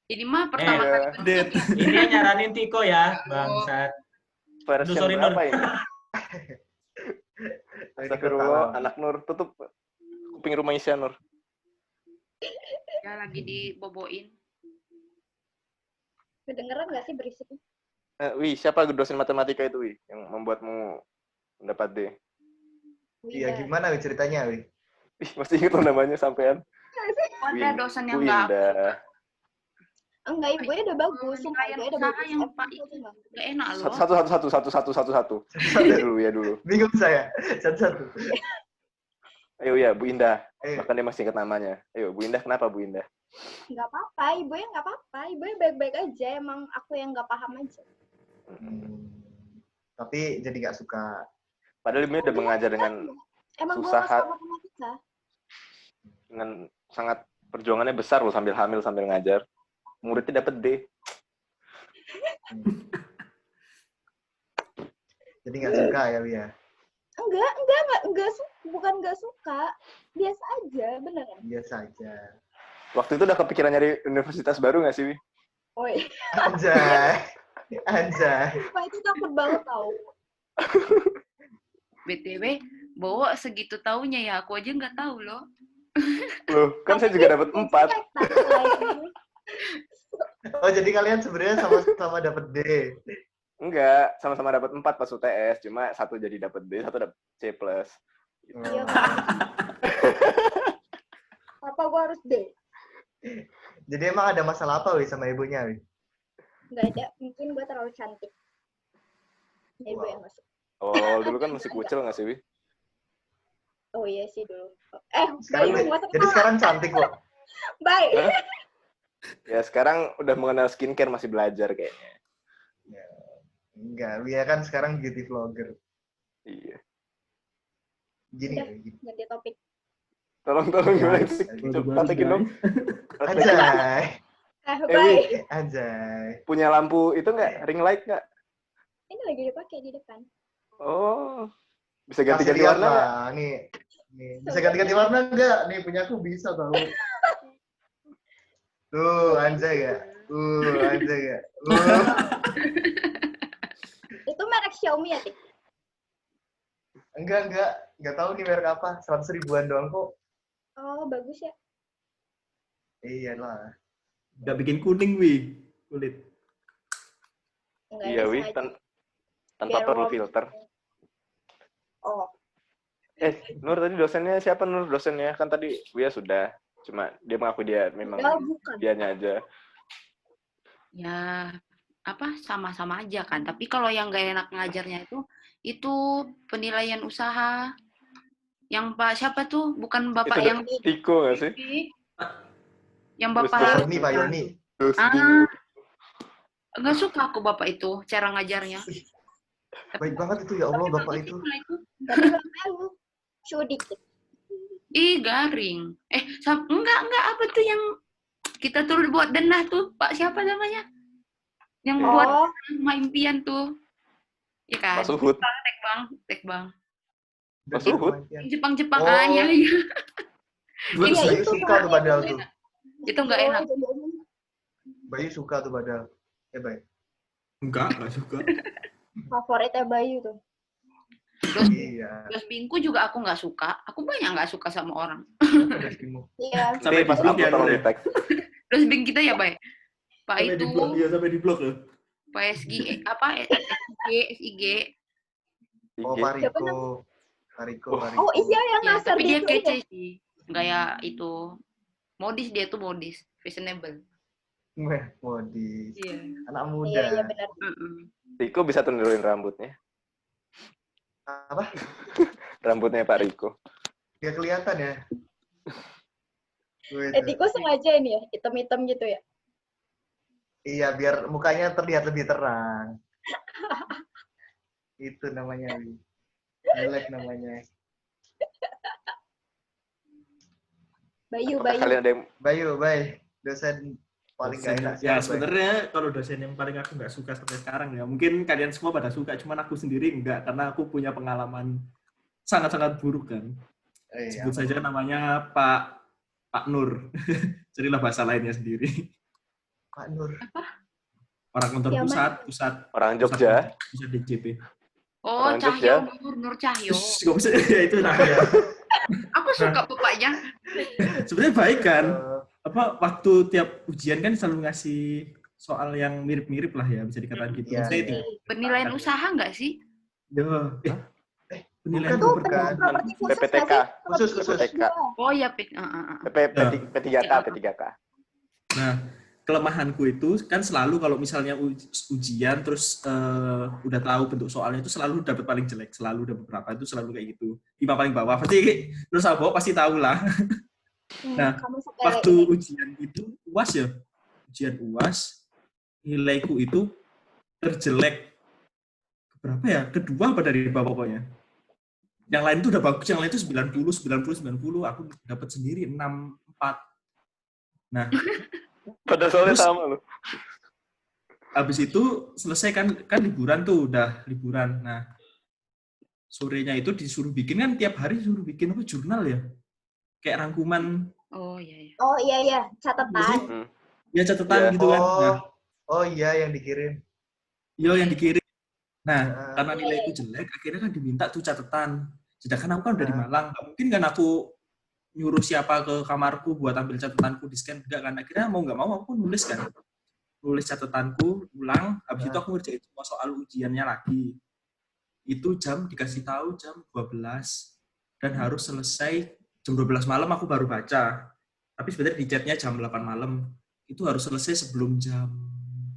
S4: Ini mah pertama kali bentuk.
S7: Update.
S8: Ini yang nyaranin Tiko ya, bangsat.
S1: Versi
S8: Sorry, Nur.
S1: berapa ini?
S2: Ini
S1: Astagfirullah,
S2: kotak
S1: anak Nur, tutup kuping rumah Isya, Nur.
S4: Ya lagi diboboin.
S6: Kedengeran nggak sih berisiknya?
S1: Wi, siapa dosen matematika itu, Wi, yang membuatmu mendapat D?
S2: Iya, gimana Wi ceritanya, Wi?
S1: Ih, masih ingat loh namanya sampean.
S4: Ada dosen yang nggak
S1: Winda.
S6: Enggak, ibunya udah bagus.
S4: Dosen
S6: Sumpah,
S4: kalian
S6: ibunya udah
S4: usaha
S6: bagus.
S4: yang
S6: Emang
S4: Pak
S6: aku tuh nggak.
S4: nggak enak loh.
S1: Satu. Ya dulu, ya dulu.
S2: Bingung saya. Satu-satu.
S1: Ayo ya, Bu Indah.
S2: Ayo.
S1: Bahkan dia masih ingat namanya. Ayo, Bu Indah, kenapa Bu Indah?
S6: Nggak apa-apa, ibunya nggak apa-apa. Ibunya baik-baik aja. Emang aku yang nggak paham aja.
S2: Tapi jadi nggak suka.
S1: Padahal ibunya udah mengajar dengan
S6: Emang gue
S1: susah
S6: nggak suka matematika.
S1: dengan sangat perjuangannya besar loh, sambil hamil sambil ngajar. Muridnya dapet D.
S2: Jadi nggak suka ya, Wi ya?
S6: Bukan nggak suka. Biasa aja, beneran.
S2: Biasa aja.
S1: Waktu itu udah kepikiran nyari universitas baru nggak sih, Wi?
S6: Woi,
S2: Anjay. Anjay.
S6: Pak itu takut banget tau.
S4: BTW, Bowo segitu taunya ya. Aku aja nggak tahu loh.
S1: Loh, kan saya juga dapat 4.
S2: Oh, jadi kalian sebenarnya sama-sama dapat D.
S1: Enggak, sama-sama dapat 4 pas UTS. Cuma satu jadi dapat D, satu dapat C+.
S6: Iya, Papa gue harus D.
S2: Jadi emang ada masalah apa, Wi, sama ibunya, Wi?
S6: Nggak ada. Mungkin gue terlalu cantik. Ya, ibu yang masuk.
S1: Oh, dulu kan masih kucel nggak sih, Wi?
S6: Oh iya sih dulu.
S2: Sekarang,
S6: Baik, nggak
S2: jadi sekarang cantik kok.
S6: Baik.
S1: Hah? Ya, sekarang udah mengenal skincare, masih belajar kayaknya.
S2: Enggak, Wi ya kan sekarang beauty vlogger.
S1: Iya.
S2: Gini,
S6: Udah.
S2: Wi, gini.
S6: Ganti topik.
S1: Tolong gimana sih? Coba praktekin dong. Praktekin.
S2: Anjay.
S1: Wi,
S6: Baik.
S2: Anjay.
S1: punya lampu itu nggak? Ring light nggak?
S6: Ini lagi dipakai di depan.
S1: Oh, bisa
S2: Kasih
S1: ganti-ganti
S2: lihat
S1: warna nggak?
S2: lah. Nih. Bisa ganti-ganti warna enggak? Nih punya aku bisa tahu. Tuh, anjay ya. Anjay ya.
S6: Itu merek Xiaomi ya, Tik?
S2: Enggak tahu nih merek apa. 100 ribuan doang kok.
S6: Oh, bagus ya.
S2: Iya lah.
S7: Nggak bikin kuning, Wi. Kulit.
S6: Enggak
S1: Iya,
S6: ada
S1: Wi.
S6: sengaja.
S1: tanpa
S6: Biar
S1: perlu
S6: ngomong.
S1: filter.
S6: Oh,
S1: Nur tadi dosennya siapa Nur dosennya? Kan tadi Wia sudah, cuma dia mengaku dia memang
S6: enggak, bukan.
S1: dianya aja.
S4: Ya, apa sama-sama aja kan. Tapi kalau yang gak enak ngajarnya itu penilaian usaha. Yang Pak siapa tuh? Bukan Bapak
S1: Itu
S4: yang
S1: Tiko nggak sih?
S4: yang
S1: Terus
S4: Bapak
S2: Yoni, Pak Yoni.
S1: Terus
S4: nggak suka aku Bapak itu cara ngajarnya.
S2: Baik banget itu, ya Allah, Bapak itu.
S6: Tapi bapaknya lucu dikit.
S4: Ih, garing. Enggak apa tuh yang kita tuh buat denah tuh, Pak siapa namanya? Yang buat
S6: Oh,
S4: rumah impian tuh. Iya kan?
S1: Pak Suhud.
S4: Tek bang.
S1: Mas Suhud.
S4: Yang Jepang-Jepang
S2: Oh.
S4: ya.
S7: Buat
S6: iya
S7: saya
S2: Bayu
S6: itu
S2: suka tuh padahal tuh.
S4: Itu nggak enak.
S2: Bayu suka tuh padahal. Baik.
S7: enggak suka.
S6: Favoritnya Bayu tuh.
S2: Iya.
S4: Dos Bingku juga aku nggak suka. Aku banyak nggak suka sama orang.
S2: Apa deskrimu?
S6: Iya.
S7: Sampai
S1: Nanti pas
S7: di blok
S1: aku
S7: ya,
S1: tolong
S7: Nur,
S1: di
S7: ya?
S1: tag.
S4: Dos Bing kita ya, Bay. Pak
S7: Sampai
S4: itu
S7: di blok ya, sampai di blok ya.
S4: Pak apa SIG.
S2: Oh,
S1: IG.
S2: Pak Riko. Pak Riko.
S6: Oh iya yang
S4: Ya,
S6: ngasar
S4: tapi dia
S6: gitu
S4: kece
S6: ya.
S4: sih. Gaya itu modis, dia tuh modis, fashionable.
S2: Weh, modis.
S4: Iya.
S2: Anak
S6: Iya,
S2: muda.
S6: iya benar.
S1: Riko bisa tunjukin rambutnya.
S2: Apa?
S1: Rambutnya Pak Riko.
S2: Dia kelihatan ya. Weh,
S6: Tiko sengaja ini ya, hitam-hitam gitu ya.
S2: iya, biar mukanya terlihat lebih terang. Itu namanya, Wi. Jelek namanya.
S6: Bayu,
S1: Apakah
S6: Bayu.
S1: kalian ada yang
S2: Bayu, dosen paling gak enak.
S7: Ya,
S2: sekali, Bay.
S7: sebenarnya kalau dosen yang paling aku nggak suka sampai sekarang ya, mungkin kalian semua pada suka, cuman aku sendiri enggak, karena aku punya pengalaman sangat-sangat buruk kan. Sebut
S2: Apa?
S7: saja namanya Pak Nur. Carilah bahasa lainnya sendiri.
S2: Pak Nur.
S7: Orang kantor
S6: Yang
S7: pusat
S1: orang Jogja?
S7: pusat DJP.
S4: Oh,
S1: Orang
S4: Cahyo,
S1: Jogja.
S4: Nur Cahyo.
S7: Gak bisa, ya itu namanya.
S4: Aku suka bapaknya.
S7: Sebenarnya baik kan.
S2: Eh,
S7: Apa waktu tiap ujian kan selalu ngasih soal yang mirip-mirip lah ya, bisa dikatakan gitu.
S2: Iya,
S7: Maksudnya
S2: iya.
S7: itu.
S4: Penilaian usaha nggak sih?
S7: Penilaian
S2: bukan,
S7: bukan.
S2: bukan.
S6: Properti khusus
S1: PPTK.
S6: nggak sih?
S2: Khusus.
S1: PPTK.
S4: Oh ya,
S1: P3K.
S7: Nah, kelemahanku itu kan selalu kalau misalnya ujian terus udah tahu bentuk soalnya itu selalu dapat paling jelek, selalu dapat berapa itu selalu kayak gitu. 5 paling bawah pasti terus bawah pasti tahu lah. Nah,
S6: kamu sepele
S7: waktu
S6: ini.
S7: ujian itu UAS ya. Ujian UAS nilaiku itu terjelek berapa ya? Kedua apa dari bawah pokoknya. Yang lain itu udah bagus, yang lain itu 90, aku dapat sendiri 64. Nah,
S1: Pada soalnya
S7: Terus-
S1: sama loh.
S7: habis itu selesai kan liburan tuh, udah liburan. Nah, sorenya itu disuruh bikin kan tiap hari disuruh bikin apa jurnal ya? Kayak rangkuman
S4: Oh iya.
S6: Oh iya, catatan.
S7: ya catatan
S1: Iya.
S7: gitu kan. Nah,
S2: Oh iya yang dikirim.
S7: yang dikirim. Nah,
S2: Ah.
S7: karena nilaiku jelek, akhirnya kan diminta tuh catatan. Sedangkan aku kan dari
S2: Ah.
S7: Malang, nggak mungkin kan aku nyuruh siapa ke kamarku buat ambil catatanku di scan, enggak kan. Akhirnya mau nggak mau aku nulis kan. Nulis catatanku, ulang, habis itu aku ngerjain semua soal ujiannya lagi. Itu dikasih tahu jam 12 dan harus selesai jam 12 malam aku baru baca. Tapi sebenarnya di chatnya jam 8 malam. Itu harus selesai sebelum jam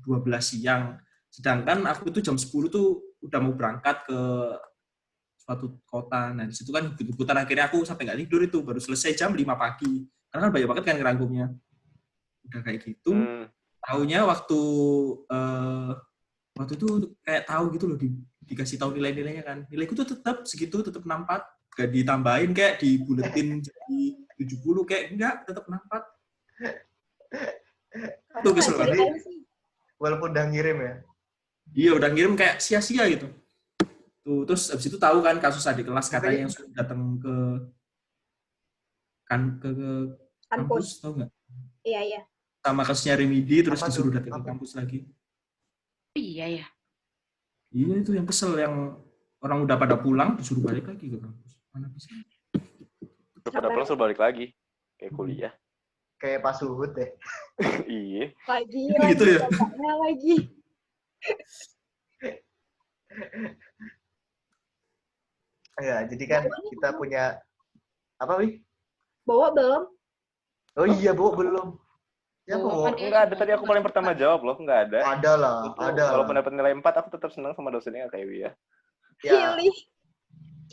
S7: 12 siang. Sedangkan aku itu jam 10 tuh udah mau berangkat ke suatu kota. Nah, di situ kan ikut-ikutan akhirnya aku sampai nggak tidur itu. Baru selesai jam 5 pagi. Karena kan banyak banget kan ngerangkumnya. Udah kayak gitu. Taunya waktu itu kayak tahu gitu loh, dikasih tahu nilai-nilainya kan. Nilaiku tuh tetap segitu, tetap 64. Gak ditambahin kayak dibuletin jadi 70 kayak enggak, tetap 64. Tuh
S6: Kamu
S7: kesel
S6: nggak
S7: banget.
S6: ceritain sih.
S2: Walaupun udah ngirim ya.
S7: Iya, udah ngirim kayak sia-sia gitu. Tuh, terus abis itu tahu kan kasus adik kelas katanya yang sudah datang ke kampus, tahu nggak?
S6: Iya.
S7: Sama kasusnya Remedi terus
S2: Apa
S7: disuruh
S2: tuh?
S7: datang ke
S2: Apa?
S7: kampus lagi.
S4: Iya ya.
S7: Iya, itu yang kesel, yang orang udah pada pulang disuruh balik lagi ke kampus. Mana bisa?
S1: Pada pulang suruh balik lagi. Kayak kuliah.
S2: Kayak Pak Suhud deh.
S1: Iya.
S6: Lagi
S7: Gitu ya?
S6: bapaknya lagi.
S2: Ya, jadi kan kita punya apa, Wi?
S6: Bawa belum?
S2: Oh iya, Bo, belum. Ya,
S4: Bawa
S2: Bo.
S4: kan dia
S1: Enggak ada,
S4: cuma
S1: tadi aku paling pertama jawab loh, enggak ada.
S2: Ada lah,
S1: Itu
S2: ada.
S1: walaupun dapat nilai 4, aku tetap senang sama dosennya kayak Wi ya.
S2: Ya,
S6: Pilih.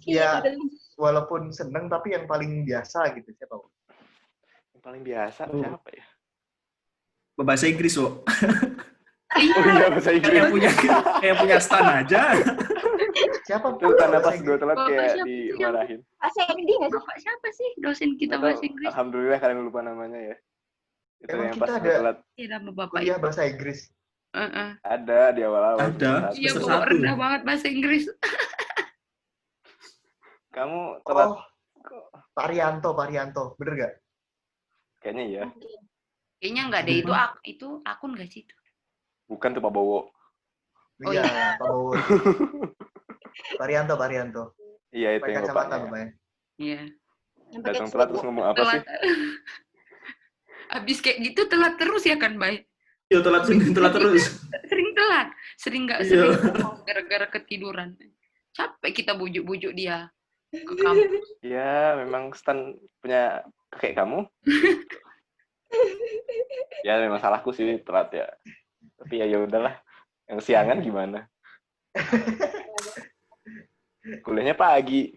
S2: ya,
S6: Pilih.
S2: walaupun seneng tapi yang paling biasa gitu siapa, Bo?
S1: Yang paling biasa
S7: Oh.
S1: siapa ya?
S7: Bahasa Inggris, Wo.
S1: Oh iya, bahasa Inggris.
S7: Kayak punya stan aja.
S2: Siapa,
S1: Itu karena
S2: bahasa
S1: pas gue telat
S4: Bapak
S1: kayak
S4: siapa sih yang-
S1: dimarahin.
S6: Sandy nggak sih?
S4: Bapak siapa sih dosen kita
S1: Atau,
S4: bahasa Inggris?
S1: alhamdulillah kalian lupa namanya ya. Itu
S2: Emang
S1: yang
S2: kita
S1: pas
S2: ada
S1: gue telat.
S4: Iya, nama bapak
S2: kuliah
S4: itu.
S2: bahasa Inggris?
S4: Heeh.
S1: Ada di awal-awal.
S7: Ada.
S1: semester
S4: Iya,
S1: satu.
S7: Semester
S4: bawa
S7: satu.
S4: rendah banget bahasa Inggris.
S1: Kamu telat.
S2: Oh, Pak Rianto, bener gak?
S1: Kayaknya iya.
S4: Kayaknya enggak deh, itu akun nggak sih itu?
S1: Bukan tuh Pak Bowo.
S4: Oh,
S2: Iya, Pak Bowo. Pak Rianto.
S1: Iya itu
S2: Pakai
S1: yang
S2: kacamata,
S1: bapaknya.
S2: Bapaknya.
S4: Iya.
S6: Yang pakai
S1: Datang telat terus
S6: kulit.
S1: ngomong apa sih?
S4: Telat. Abis kayak gitu telat terus ya kan, Bay?
S7: Iya, telat terus.
S4: Sering telat, sering nggak
S7: Iya.
S4: sering gara-gara ketiduran. Capek kita bujuk-bujuk dia ke kampus.
S1: Iya, memang Stan punya kakek kamu. Ya memang salahku sih telat ya. Tapi ya udahlah. Yang siangan gimana? Kuliahnya pagi.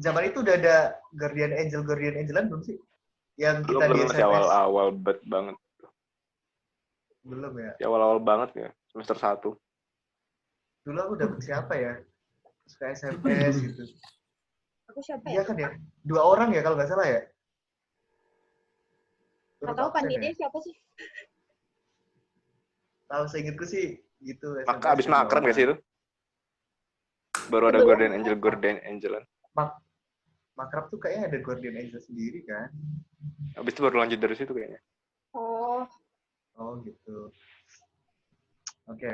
S2: Zaman itu udah ada Guardian Angelan belum sih? Yang kita di
S1: Belum masih
S2: SMS.
S1: awal-awal banget.
S2: Belum ya?
S1: Ya awal-awal banget ya. Semester 1.
S2: Dulu aku dapet siapa ya? Suka SMS gitu.
S6: Aku siapa
S2: Iya
S6: ya?
S2: kan ya? 2 orang ya kalau nggak salah ya?
S6: Nggak tahu
S2: Absen
S6: panditnya
S2: ya?
S6: siapa sih?
S2: Tahu seingetku sih gitu.
S1: Maka abis makrab gak sih itu? Baru ada
S6: Belum.
S1: Guardian Angelan.
S2: Makrab tuh kayaknya ada Guardian Angel sendiri kan?
S1: Abis itu baru lanjut dari situ kayaknya.
S6: Oh,
S2: Oh gitu. Oke.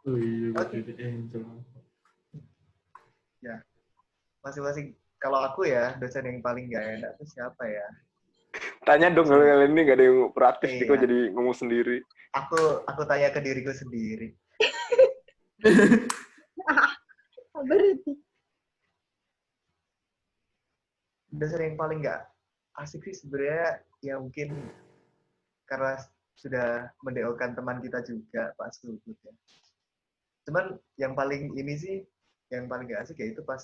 S7: Oh iya,
S2: Oke.
S7: Angel.
S2: Masing-masing. Kalau aku ya, dosen yang paling nggak enak tuh siapa ya?
S1: Tanya dong kalau kalian ini gak ada yang proaktif sih
S2: Iya.
S1: kok jadi ngomong sendiri.
S2: Aku tanya ke diriku sendiri.
S6: berarti.
S2: Dosen yang paling nggak asik sih sebenarnya ya mungkin karena sudah mendeokan teman kita juga Pak Subut ya. Cuman yang paling ini sih, yang paling nggak asik yaitu pas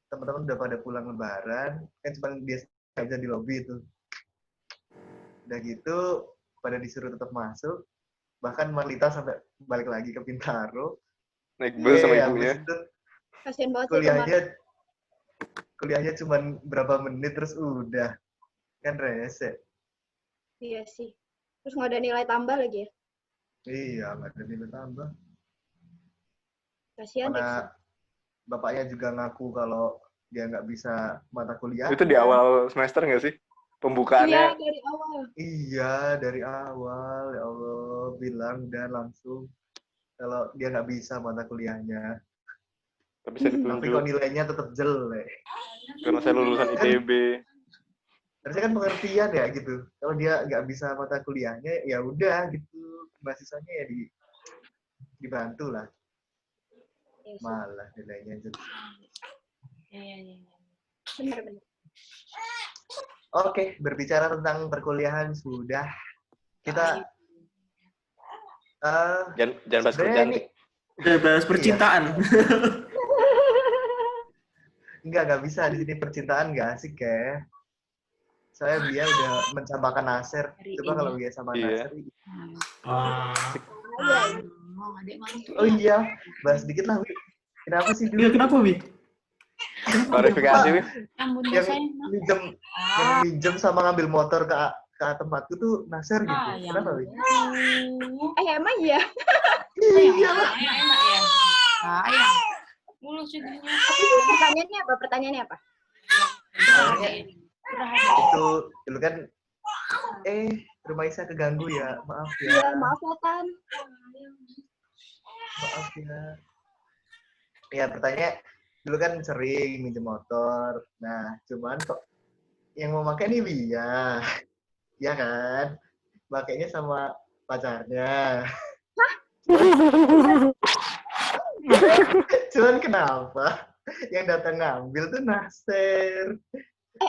S2: teman-teman udah pada pulang lebaran, kan cuma dia nggak bisa di lobi itu. Udah gitu, pada disuruh tetap masuk, bahkan Marlita sampai balik lagi ke Bintaro.
S1: Naik bus sama
S2: Iya,
S1: ibunya.
S2: habis itu
S6: Kasian banget sih kemarin.
S2: kuliahnya cuma berapa menit terus udah. Kan rese.
S6: Iya sih. Terus nggak ada nilai tambah lagi ya?
S2: Iya, nggak ada nilai tambah.
S6: Kasian deh.
S2: Karena bapaknya juga ngaku kalau dia nggak bisa mata kuliah.
S1: Itu di awal semester nggak sih?
S6: Iya,
S1: Pembukaannya
S6: dari awal.
S2: Iya, dari awal. Ya Allah, bilang dan langsung kalau dia nggak bisa mata kuliahnya.
S1: tapi saya
S2: Tapi kok
S1: ditunjuk
S2: nilainya tetap jelek.
S1: karena saya lulusan ITB.
S2: Harusnya kan pengertian ya gitu. Kalau dia nggak bisa mata kuliahnya, ya udah gitu. Mahasiswanya ya dibantu lah.
S6: Iya sih.
S2: Malah nilainya jelek.
S4: Iya.
S6: Bener-bener.
S2: Oke, berbicara tentang perkuliahan sudah. Kita
S1: Jangan bahas
S2: sebenarnya
S1: kerjaan.
S2: ini
S1: Tik.
S7: Udah bahas percintaan.
S2: nggak bisa di sini percintaan nggak asik ya. Saya dia udah mencampakkan Nasir.
S4: Hari
S2: Coba
S4: ini.
S2: kalau dia sama
S1: Iya.
S2: Nasir.
S7: Wah.
S4: Adik mantu.
S2: Oh iya, bahas dikit lah, Wi. Kenapa sih
S7: Iya,
S2: dulu
S7: kenapa, Wi?
S1: Klarifikasi, Wi.
S4: Rambutnya
S2: yang
S4: saya
S2: minjem sama ngambil motor ke tempatku tuh Nasir gitu. Kenapa, Wi?
S6: Emang iya?
S2: Iya.
S4: enak ya. Sayang. Mulus jadinya.
S6: Pertanyaannya apa?
S2: Itu dulu kan rumah Isa keganggu ya. Maaf ya.
S6: Iya, maaf ya, Tan.
S2: Maaf ya. Ya, pertanyaan dulu kan sering minjem motor. Nah, cuman kok yang mau pakai nih Wia. Ya kan? Makainya sama pacarnya. Cuman kenapa yang datang ngambil tuh Nasir?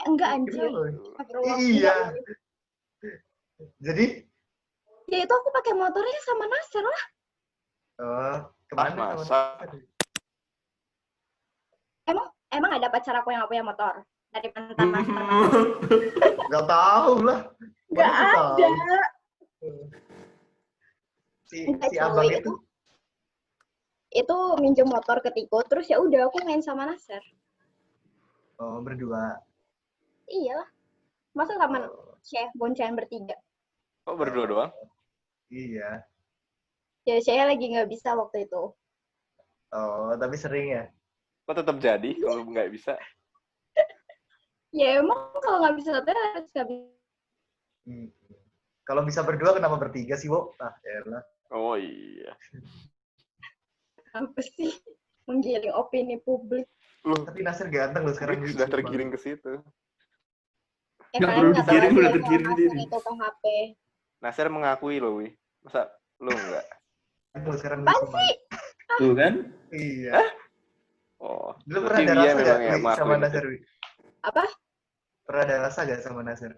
S6: Enggak anjir.
S2: Kenapa?
S6: Astagfirullah.
S2: Iya.
S6: Enggak.
S2: Jadi,
S6: Ya itu aku pakai motornya sama Nasir lah.
S2: oh, kemana sama
S1: masa?
S2: Nasir?
S6: Emang ada pacar aku yang gak punya motor? Dari mantan-mantan.
S2: Gak tahu lah.
S6: Gak
S2: Mana aku tahu.
S6: ada.
S2: Si
S6: Enggak,
S2: abang
S6: cuy,
S2: itu.
S6: Itu minjem motor ke Tiko, terus ya udah aku main sama Nasir.
S2: Oh, berdua.
S6: Iyalah. Masa sama
S2: Oh,
S6: Syekh boncengan bertiga?
S1: Kok berdua doang?
S2: iya.
S6: Ya saya lagi nggak bisa waktu itu.
S2: Oh, tapi sering ya.
S1: Kok tetap jadi kalau nggak bisa?
S6: Ya emang kalau nggak bisa satu harus nggak bisa.
S2: Hmm. Kalau bisa berdua, kenapa bertiga sih, Bo? Ah, elah.
S1: Oh iya.
S6: Apa sih? Menggiring opini publik.
S1: Loh,
S2: Tapi Nasir ganteng loh sekarang.
S1: publik sudah tergiring ke situ.
S7: Nggak
S6: Kalian
S7: perlu
S6: nggak tahu
S7: digiring,
S6: aja
S7: udah
S6: kalau
S7: tergiring
S6: Nasir
S7: sendiri.
S6: itu PHP.
S1: Nasir mengakui loh, Wi. Masa lu enggak?
S2: Ganteng loh sekarang.
S6: Apaan
S2: Wisnu.
S6: sih?
S7: Tuh kan?
S2: Iya.
S1: Oh,
S2: Dulu
S1: berarti
S2: pernah ada
S1: dia
S2: rasa gak,
S1: memang ya
S2: Wi, sama
S1: mengakuin.
S2: Nasir, Wi?
S6: Apa?
S2: Pernah ada rasa gak sama Nasir?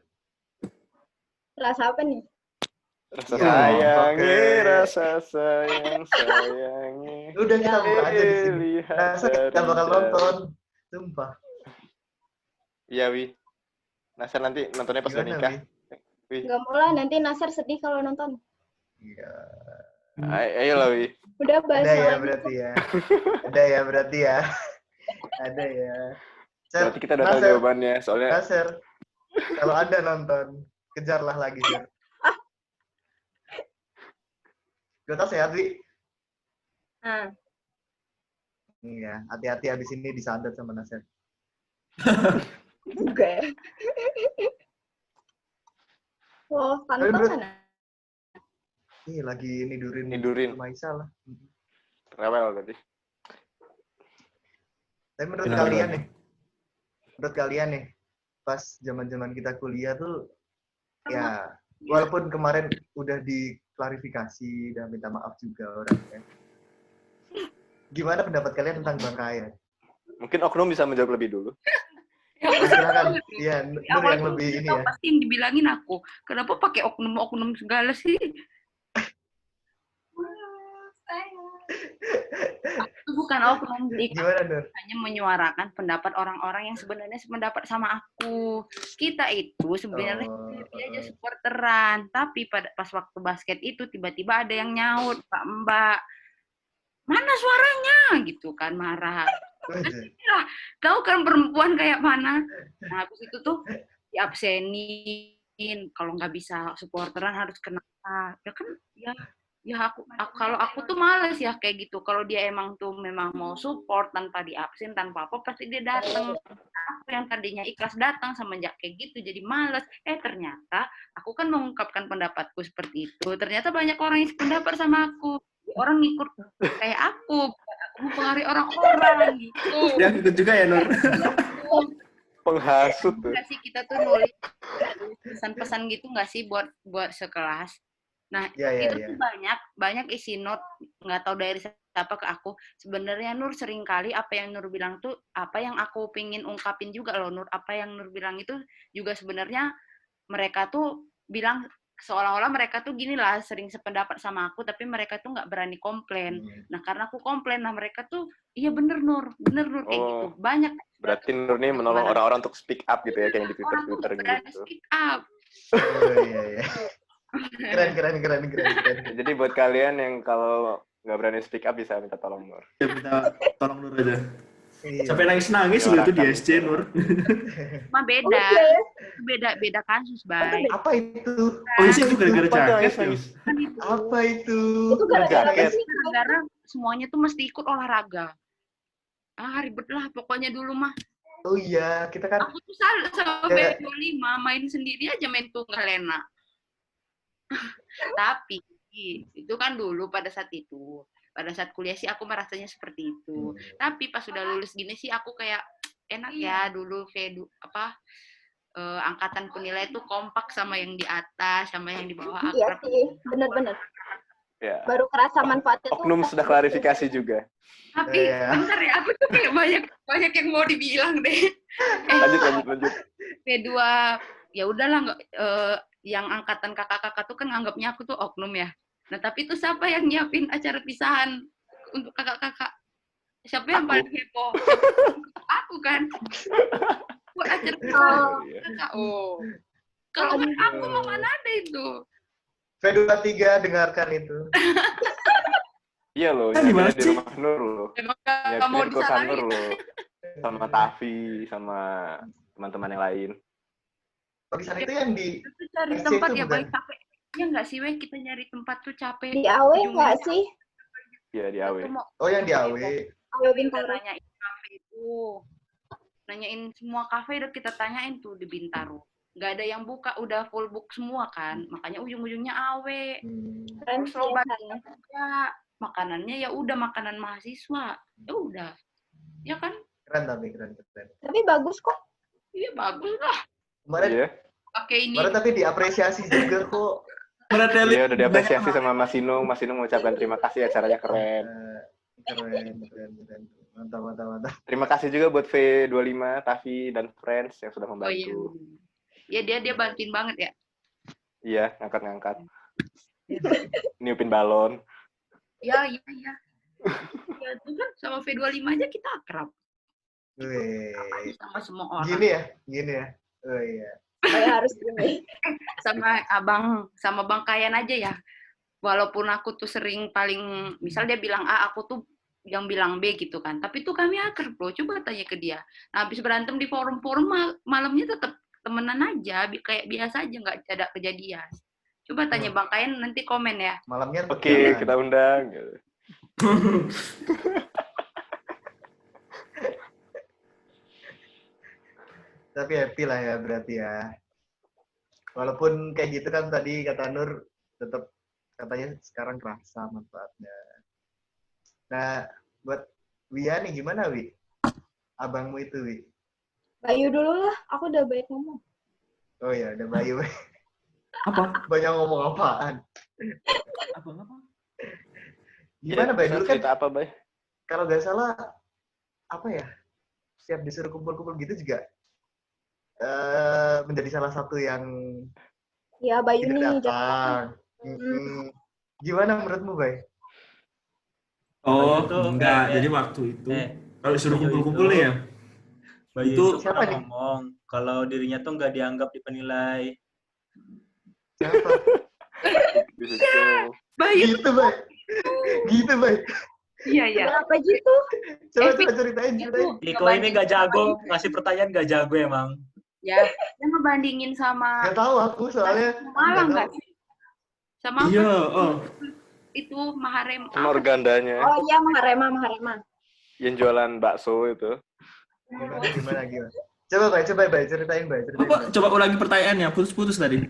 S6: Rasa apa nih?
S1: Rasa
S2: Ya,
S1: sayangi,
S2: oke.
S1: rasa sayangi.
S2: Udah kita buka aja di sini.
S1: Lihat
S2: Rasa kita
S1: dari
S2: bakal
S1: jauh.
S2: nonton. Sumpah.
S1: Iya, Wi. Nasir nanti nontonnya pas udah
S2: Gimana,
S1: nikah.
S2: Wi?
S6: Nggak mau lah, nanti Nasir sedih kalau nonton.
S2: Iya.
S1: Ayo lah, Wi.
S6: Udah bahas
S2: Ada ya
S6: lagi.
S2: berarti ya. Ada ya berarti ya. Ada ya. Sir,
S1: Berarti kita udah tahu
S2: Nasir,
S1: jawabannya. Soalnya
S2: Nasir, kalau Anda nonton, kejarlah lagi, Sir. Gota sehat, Wi?
S6: Nah,
S2: Iya, hati-hati abis ini disantet sama Nasir.
S6: juga ya. Oh,
S2: Tapi
S6: Tante
S2: menurut-
S6: mana?
S2: Ih, lagi nidurin.
S1: Nidurin.
S2: Maisa lah.
S1: rewel tadi.
S2: Tapi menurut
S7: Benar,
S2: kalian
S7: benar.
S2: nih, menurut kalian nih, pas zaman-zaman kita kuliah tuh, ya, walaupun kemarin udah diklarifikasi dan minta maaf juga orangnya. Gimana pendapat kalian tentang Bang Kaya?
S1: Mungkin Oknum bisa menjawab lebih dulu.
S2: Silakan. Iya, Nur
S4: Awal
S2: yang lebih ini
S4: tahu
S2: ya.
S4: pasti yang dibilangin aku. Kenapa pakai oknum-oknum segala sih? Itu bukan oknum, Dik.
S2: Gimana, Nur?
S4: Hanya menyuarakan pendapat orang-orang yang sebenarnya sependapat sama aku. Kita itu sebenarnya
S2: Oh,
S4: happy aja supporteran, tapi pas waktu basket itu tiba-tiba ada yang nyaut, Mbak, mana suaranya gitu kan, marah. Tahu kan perempuan kayak mana? Nah, habis itu tuh diabsenin, kalau nggak bisa supporteran harus kenapa? Ya kan, ya aku kalau aku tuh males ya kayak gitu. Kalau dia emang tuh memang mau support tanpa diabsen, tanpa apa, pasti dia datang. Aku yang tadinya ikhlas datang semenjak kayak gitu jadi males. Ternyata aku kan mengungkapkan pendapatku seperti itu. Ternyata banyak orang yang sependapat sama aku. Orang ngikut kayak aku mempengaruhi orang-orang gitu.
S7: Dia ikut juga ya, Nur?
S1: Penghasut tuh.
S4: Nggak sih kita tuh nulis pesan-pesan gitu nggak sih buat sekelas. Nah, itu tuh banyak isi note, nggak tahu dari siapa ke aku. Sebenarnya Nur seringkali apa yang Nur bilang tuh apa yang aku pingin ungkapin juga loh, Nur. Apa yang Nur bilang itu juga sebenarnya mereka tuh bilang seolah-olah mereka tuh gini lah, sering sependapat sama aku, tapi mereka tuh nggak berani komplain. Nah, karena aku komplain, nah mereka tuh, iya bener Nur, kayak gitu. Banyak.
S1: Berarti Nur nih menolong orang-orang untuk speak up gitu ya, kayak di Twitter
S4: berani
S1: gitu.
S4: speak up.
S2: Oh, iya. Keren.
S1: Jadi buat kalian yang kalau nggak berani speak up bisa minta tolong Nur.
S7: Ya, minta tolong Nur aja.
S2: Iya.
S7: Sampai nangis-nangis loh itu di SC, Nur.
S4: Mah beda. Beda kasus, Bay.
S2: Apa itu?
S7: Oh, isi itu gara-gara jaket ya?
S2: Apa itu?
S6: Itu gara-gara
S1: Jaket.
S6: apa sih?
S4: Gara-gara semuanya tuh mesti ikut olahraga. Ribet lah pokoknya dulu mah.
S2: Oh iya, kita kan
S4: Aku tuh salah sama B25, main sendiri aja main tunggal lena. Tapi itu kan dulu pada saat itu. Pada saat kuliah sih aku merasanya seperti itu. Tapi pas sudah lulus gini sih aku kayak enak ya dulu kayak angkatan penilai tuh kompak sama yang di atas, sama yang di bawah
S6: Iya
S4: akrab.
S6: sih, bener-bener.
S1: Ya.
S6: Baru kerasa manfaatnya tuh.
S1: Oknum sudah klarifikasi juga.
S4: Tapi
S2: Iya.
S4: bentar ya, aku tuh kayak banyak yang mau dibilang deh.
S1: Lanjut.
S4: P2 ya udahlah nggak yang angkatan kakak-kakak tuh kan nganggapnya aku tuh oknum ya. Nah, tapi itu siapa yang nyiapin acara pisahan untuk kakak-kakak? Siapa yang
S1: Aku.
S4: paling heboh? Aku kan. Buat acara pisahan
S6: Oh,
S1: Iya.
S4: kakak. Oh. Kalau buat aku mau mana ada itu.
S2: V23 dengarkan itu.
S1: Iya loh,
S7: Kan di mana
S1: nyiapinnya di
S7: sih?
S1: rumah Nur loh.
S4: Emang nggak mau
S1: Nyiapinnya di kosan Nur
S4: disalahin.
S1: loh. Sama Tafi, sama teman-teman yang lain.
S2: Lukisan itu yang di
S4: Itu cari
S2: SC
S4: tempat
S2: itu
S4: ya
S2: bukan?
S4: baik capek. Ya nggak sih, Weh? Kita nyari tempat tuh capek.
S6: di AW nggak
S4: Ujungnya
S6: sih?
S1: Iya di AW.
S4: Itu mau
S2: Oh, yang di AW.
S6: AW
S4: kita
S6: Bintaro.
S4: nanyain kafe itu. Nanyain semua kafe udah kita tanyain tuh di Bintaro. Nggak ada yang buka, udah full book semua kan. Makanya ujung-ujungnya AW.
S6: Keren
S4: Terus
S6: sih
S4: loba
S6: sana.
S4: ya, makanannya ya udah makanan mahasiswa. Ya udah. Ya kan?
S2: Keren tapi keren.
S6: Tapi bagus kok.
S4: Iya bagus lah.
S2: Kemarin
S1: Iya.
S4: Pakai ini.
S2: tapi diapresiasi juga kok.
S7: Mereteli.
S1: Iya udah diapresiasi sama Mas Sinung. Mas Sinung mengucapkan terima kasih, acaranya keren.
S2: Keren. Mantap.
S1: Terima kasih juga buat V25, Tafi, dan Friends yang sudah
S4: Oh iya.
S1: membantu.
S4: Ya dia bantuin banget ya.
S1: Iya, ngangkat-ngangkat. Niupin balon.
S4: Ya. Ya itu kan sama V25 aja kita akrab.
S2: Wih.
S4: Sama semua orang.
S2: Gini ya. Oh iya.
S6: Kayak harus gini.
S4: sama Bang Kayan aja ya. Walaupun aku tuh sering paling, misal dia bilang A, aku tuh yang bilang B gitu kan. Tapi tuh kami akrab loh. Coba tanya ke dia. Nah, habis berantem di forum-forum malamnya tetap temenan aja, kayak biasa aja, nggak ada kejadian. Coba tanya Bang Kayan, nanti komen ya.
S2: Malamnya
S1: Oke, kita undang.
S2: Tapi happy lah ya berarti ya. Walaupun kayak gitu kan tadi kata Nur, tetap katanya sekarang kerasa manfaatnya. Nah, buat Wia nih gimana Wi? Abangmu itu Wi?
S6: Bayu dulu lah. Aku udah baik ngomong.
S2: Oh ya, udah Bayu.
S7: Apa?
S2: Banyak ngomong apaan?
S7: Apa?
S2: Gimana
S1: Iya,
S2: Bay? Dulu kan
S1: cerita apa, Bay?
S2: kalau nggak salah apa ya? Setiap disuruh kumpul-kumpul gitu juga menjadi salah satu yang
S6: Ya, Bayu
S2: tidak
S6: nih.
S2: datang. Gimana menurutmu Bay?
S7: Oh,
S8: Bayu tuh
S7: enggak.
S8: kayaknya-
S7: Jadi waktu itu
S8: Eh,
S7: kalau disuruh
S8: Bayu
S7: kumpul-kumpul
S8: itu-
S7: ya.
S8: Bayu
S7: Itu
S8: itu
S2: siapa
S8: pernah
S2: nih?
S8: ngomong kalau dirinya tuh nggak dianggap di penilai.
S2: Siapa?
S4: Bayu
S2: Gitu Bay. Gitu Bay.
S4: iya.
S6: Kenapa gitu?
S2: Coba ceritain.
S8: Tiko ini nggak jago, ngasih pertanyaan nggak jago emang.
S4: Ya, dia ngebandingin sama
S2: Gak tahu aku soalnya.
S4: Malang
S2: nggak
S4: nggak
S2: tahu.
S4: sih? Sama
S7: Iya,
S4: apa? Itu Maharem.
S1: Sama organdanya
S6: Oh iya, Maharema.
S1: yang jualan bakso itu.
S2: Gimana? Coba Bay, ceritain Bay.
S7: Apa? Coba ulangi pertanyaannya, putus-putus tadi.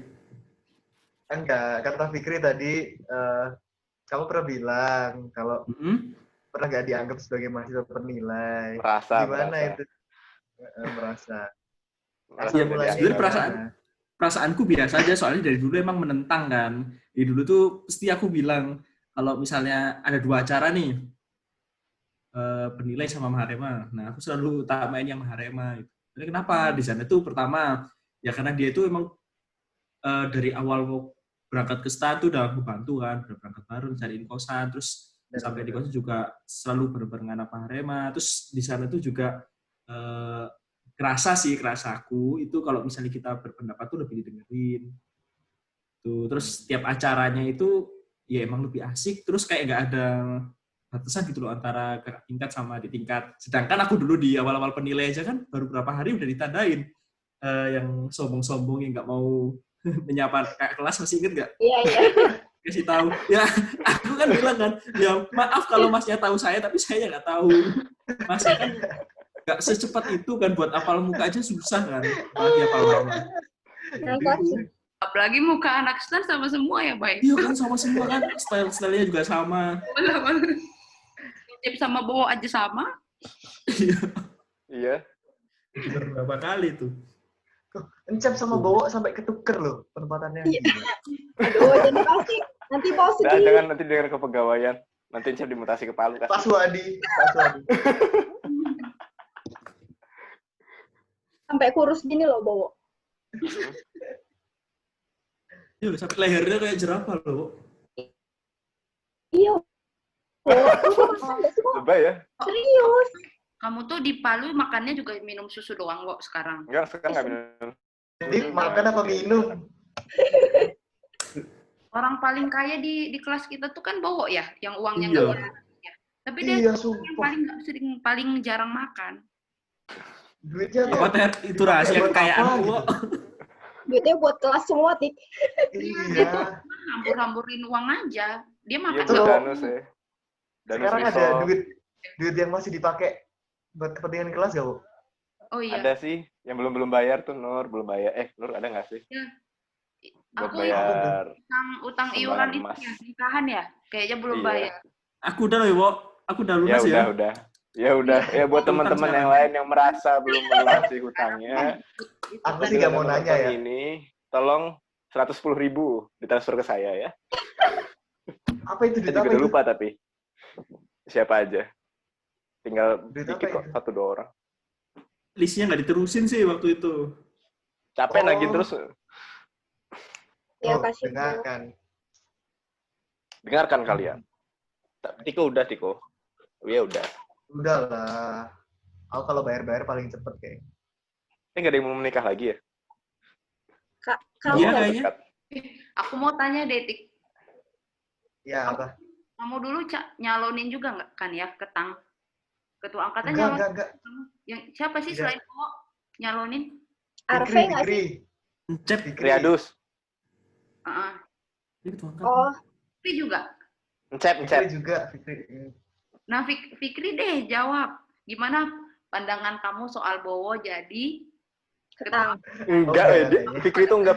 S2: Enggak, kata Fikri tadi, kamu pernah bilang kalau pernah gak dianggap sebagai mahasiswa penilai.
S1: Merasa.
S2: Gimana itu? Merasa.
S7: Iya,
S2: mulanya
S7: sebenarnya
S2: gimana?
S7: perasaanku biasa aja, soalnya dari dulu emang menentang kan. Dari dulu tuh pasti aku bilang, kalau misalnya ada 2 acara nih, penilai sama Maharema. Nah, aku selalu utamain yang Maharema. Gitu. Jadi kenapa? Di sana tuh pertama, ya karena dia itu emang dari awal mau berangkat ke STAN tuh udah aku bantu kan, udah berangkat bareng, cariin kosan, terus sampai di kosan juga selalu berbarengan sama Maharema. Terus di sana tuh juga kerasa aku itu kalau misalnya kita berpendapat tuh lebih didengerin. Tuh, terus tiap acaranya itu ya emang lebih asik, terus kayak nggak ada batasan gitu loh antara kakak tingkat sama di tingkat. Sedangkan aku dulu di awal-awal penilai aja kan baru berapa hari udah ditandain yang sombong-sombong yang nggak mau menyapa kakak kelas, masih inget nggak?
S6: Iya.
S7: Kasih tahu. Ya, aku kan bilang kan, ya maaf kalau masnya tahu saya, tapi saya nggak tahu. Masnya kan nggak secepat itu kan, buat apal muka aja susah kan, apalagi apal nama.
S4: Apalagi muka anak STAN sama semua ya, baik.
S7: Iya kan, sama semua kan, style-stylenya juga sama.
S4: Tiap sama bawa aja sama.
S1: Iya.
S7: Berapa kali tuh.
S2: Encep sama Bowo sampai ketuker loh penempatannya.
S6: Aduh, jangan pasti. Nanti mau
S1: Udah,
S6: sedih.
S1: jangan nanti dengar kepegawaian. Nanti Incep dimutasi ke Palu.
S2: Pak Suwadi. Pak Suwadi.
S6: Sampai kurus gini loh, Bowo.
S7: Iya, sampai lehernya kayak jerapah loh.
S6: Iya. Bowo. Lu pernah nggak sih, Bowo?
S1: Lebay ya?
S6: Serius.
S4: Kamu tuh di Palu makannya juga minum susu doang kok sekarang.
S1: Enggak, sekarang nggak minum.
S2: Jadi makan apa minum?
S4: Orang paling kaya di kelas kita tuh kan Bowo ya, yang uangnya
S7: Iya.
S4: nggak banyak. Tapi dia
S2: Iya,
S4: yang
S2: sumpah.
S4: paling jarang makan.
S2: Duitnya tuh
S7: Apa teh itu rahasia
S2: buat
S7: kekayaan
S2: apa
S7: gua?
S6: Duitnya buat kelas semua, Tik.
S2: Iya.
S4: Hambur-hamburin uang aja. Dia
S1: Iya,
S4: makan
S1: buat
S2: Tuh.
S1: danus ya. Danus
S2: Sekarang ada
S1: risol.
S2: duit yang masih dipakai buat kepentingan kelas gak, Bu?
S4: Oh iya.
S1: Ada sih, yang belum bayar tuh Nur, belum bayar. Nur ada nggak sih?
S4: Ya.
S1: Buat
S4: Aku
S1: bayar.
S4: utang
S1: Sumbangan
S4: iuran itu
S1: emas.
S4: ya, nikahan ya. Kayaknya belum
S1: Iya.
S4: bayar.
S7: Aku udah loh, Bo. Aku udah
S1: Ya
S7: lunas ya.
S1: udah. Ya udah. Ya buat
S7: Utang
S1: teman-teman
S7: sekarang.
S1: yang lain yang merasa belum melunasi hutangnya,
S2: Aku
S4: Itu
S2: sih
S1: dengan
S2: gak mau
S1: nonton
S2: nanya ya.
S1: ini, tolong 110.000 ditransfer ke saya ya.
S2: Apa itu
S1: Saya
S2: duit
S1: juga
S2: apa
S1: udah
S2: itu?
S1: lupa tapi siapa aja. Tinggal
S2: Duit
S1: dikit
S2: apa
S1: kok,
S2: itu?
S1: 1-2 orang.
S7: Listnya nggak diterusin sih waktu itu.
S1: Capek
S2: Oh.
S1: nagih terus.
S6: Ya,
S2: Oh,
S6: kasih.
S2: dengarkan.
S1: Dengarkan kalian. Tiko udah, Tiko. Ya udah.
S2: Udah lah. Aku kalau bayar-bayar paling cepet kayak.
S1: Nggak ada yang mau menikah lagi ya?
S6: Kamu
S7: Iya,
S6: nggak
S7: kayaknya.
S1: Dekat.
S4: Aku mau tanya deh, Tik.
S2: Ya apa?
S4: Kamu dulu nyalonin juga nggak kan ya ketang? Ketua angkatan nyalonin?
S2: Enggak.
S4: Yang siapa sih
S2: Tidak.
S4: selain Bowo nyalonin?
S6: Arve nggak sih?
S7: Cep.
S1: Riadus.
S4: Heeh.
S7: Ini ketua angkatan.
S6: Oh,
S4: Fikri juga.
S1: Encep.
S2: Fikri juga. Fikri.
S4: Nah, Fikri deh jawab. Gimana pandangan kamu soal Bowo jadi
S6: ketang.
S1: Enggak,
S2: Oh,
S1: dia,
S2: enggak.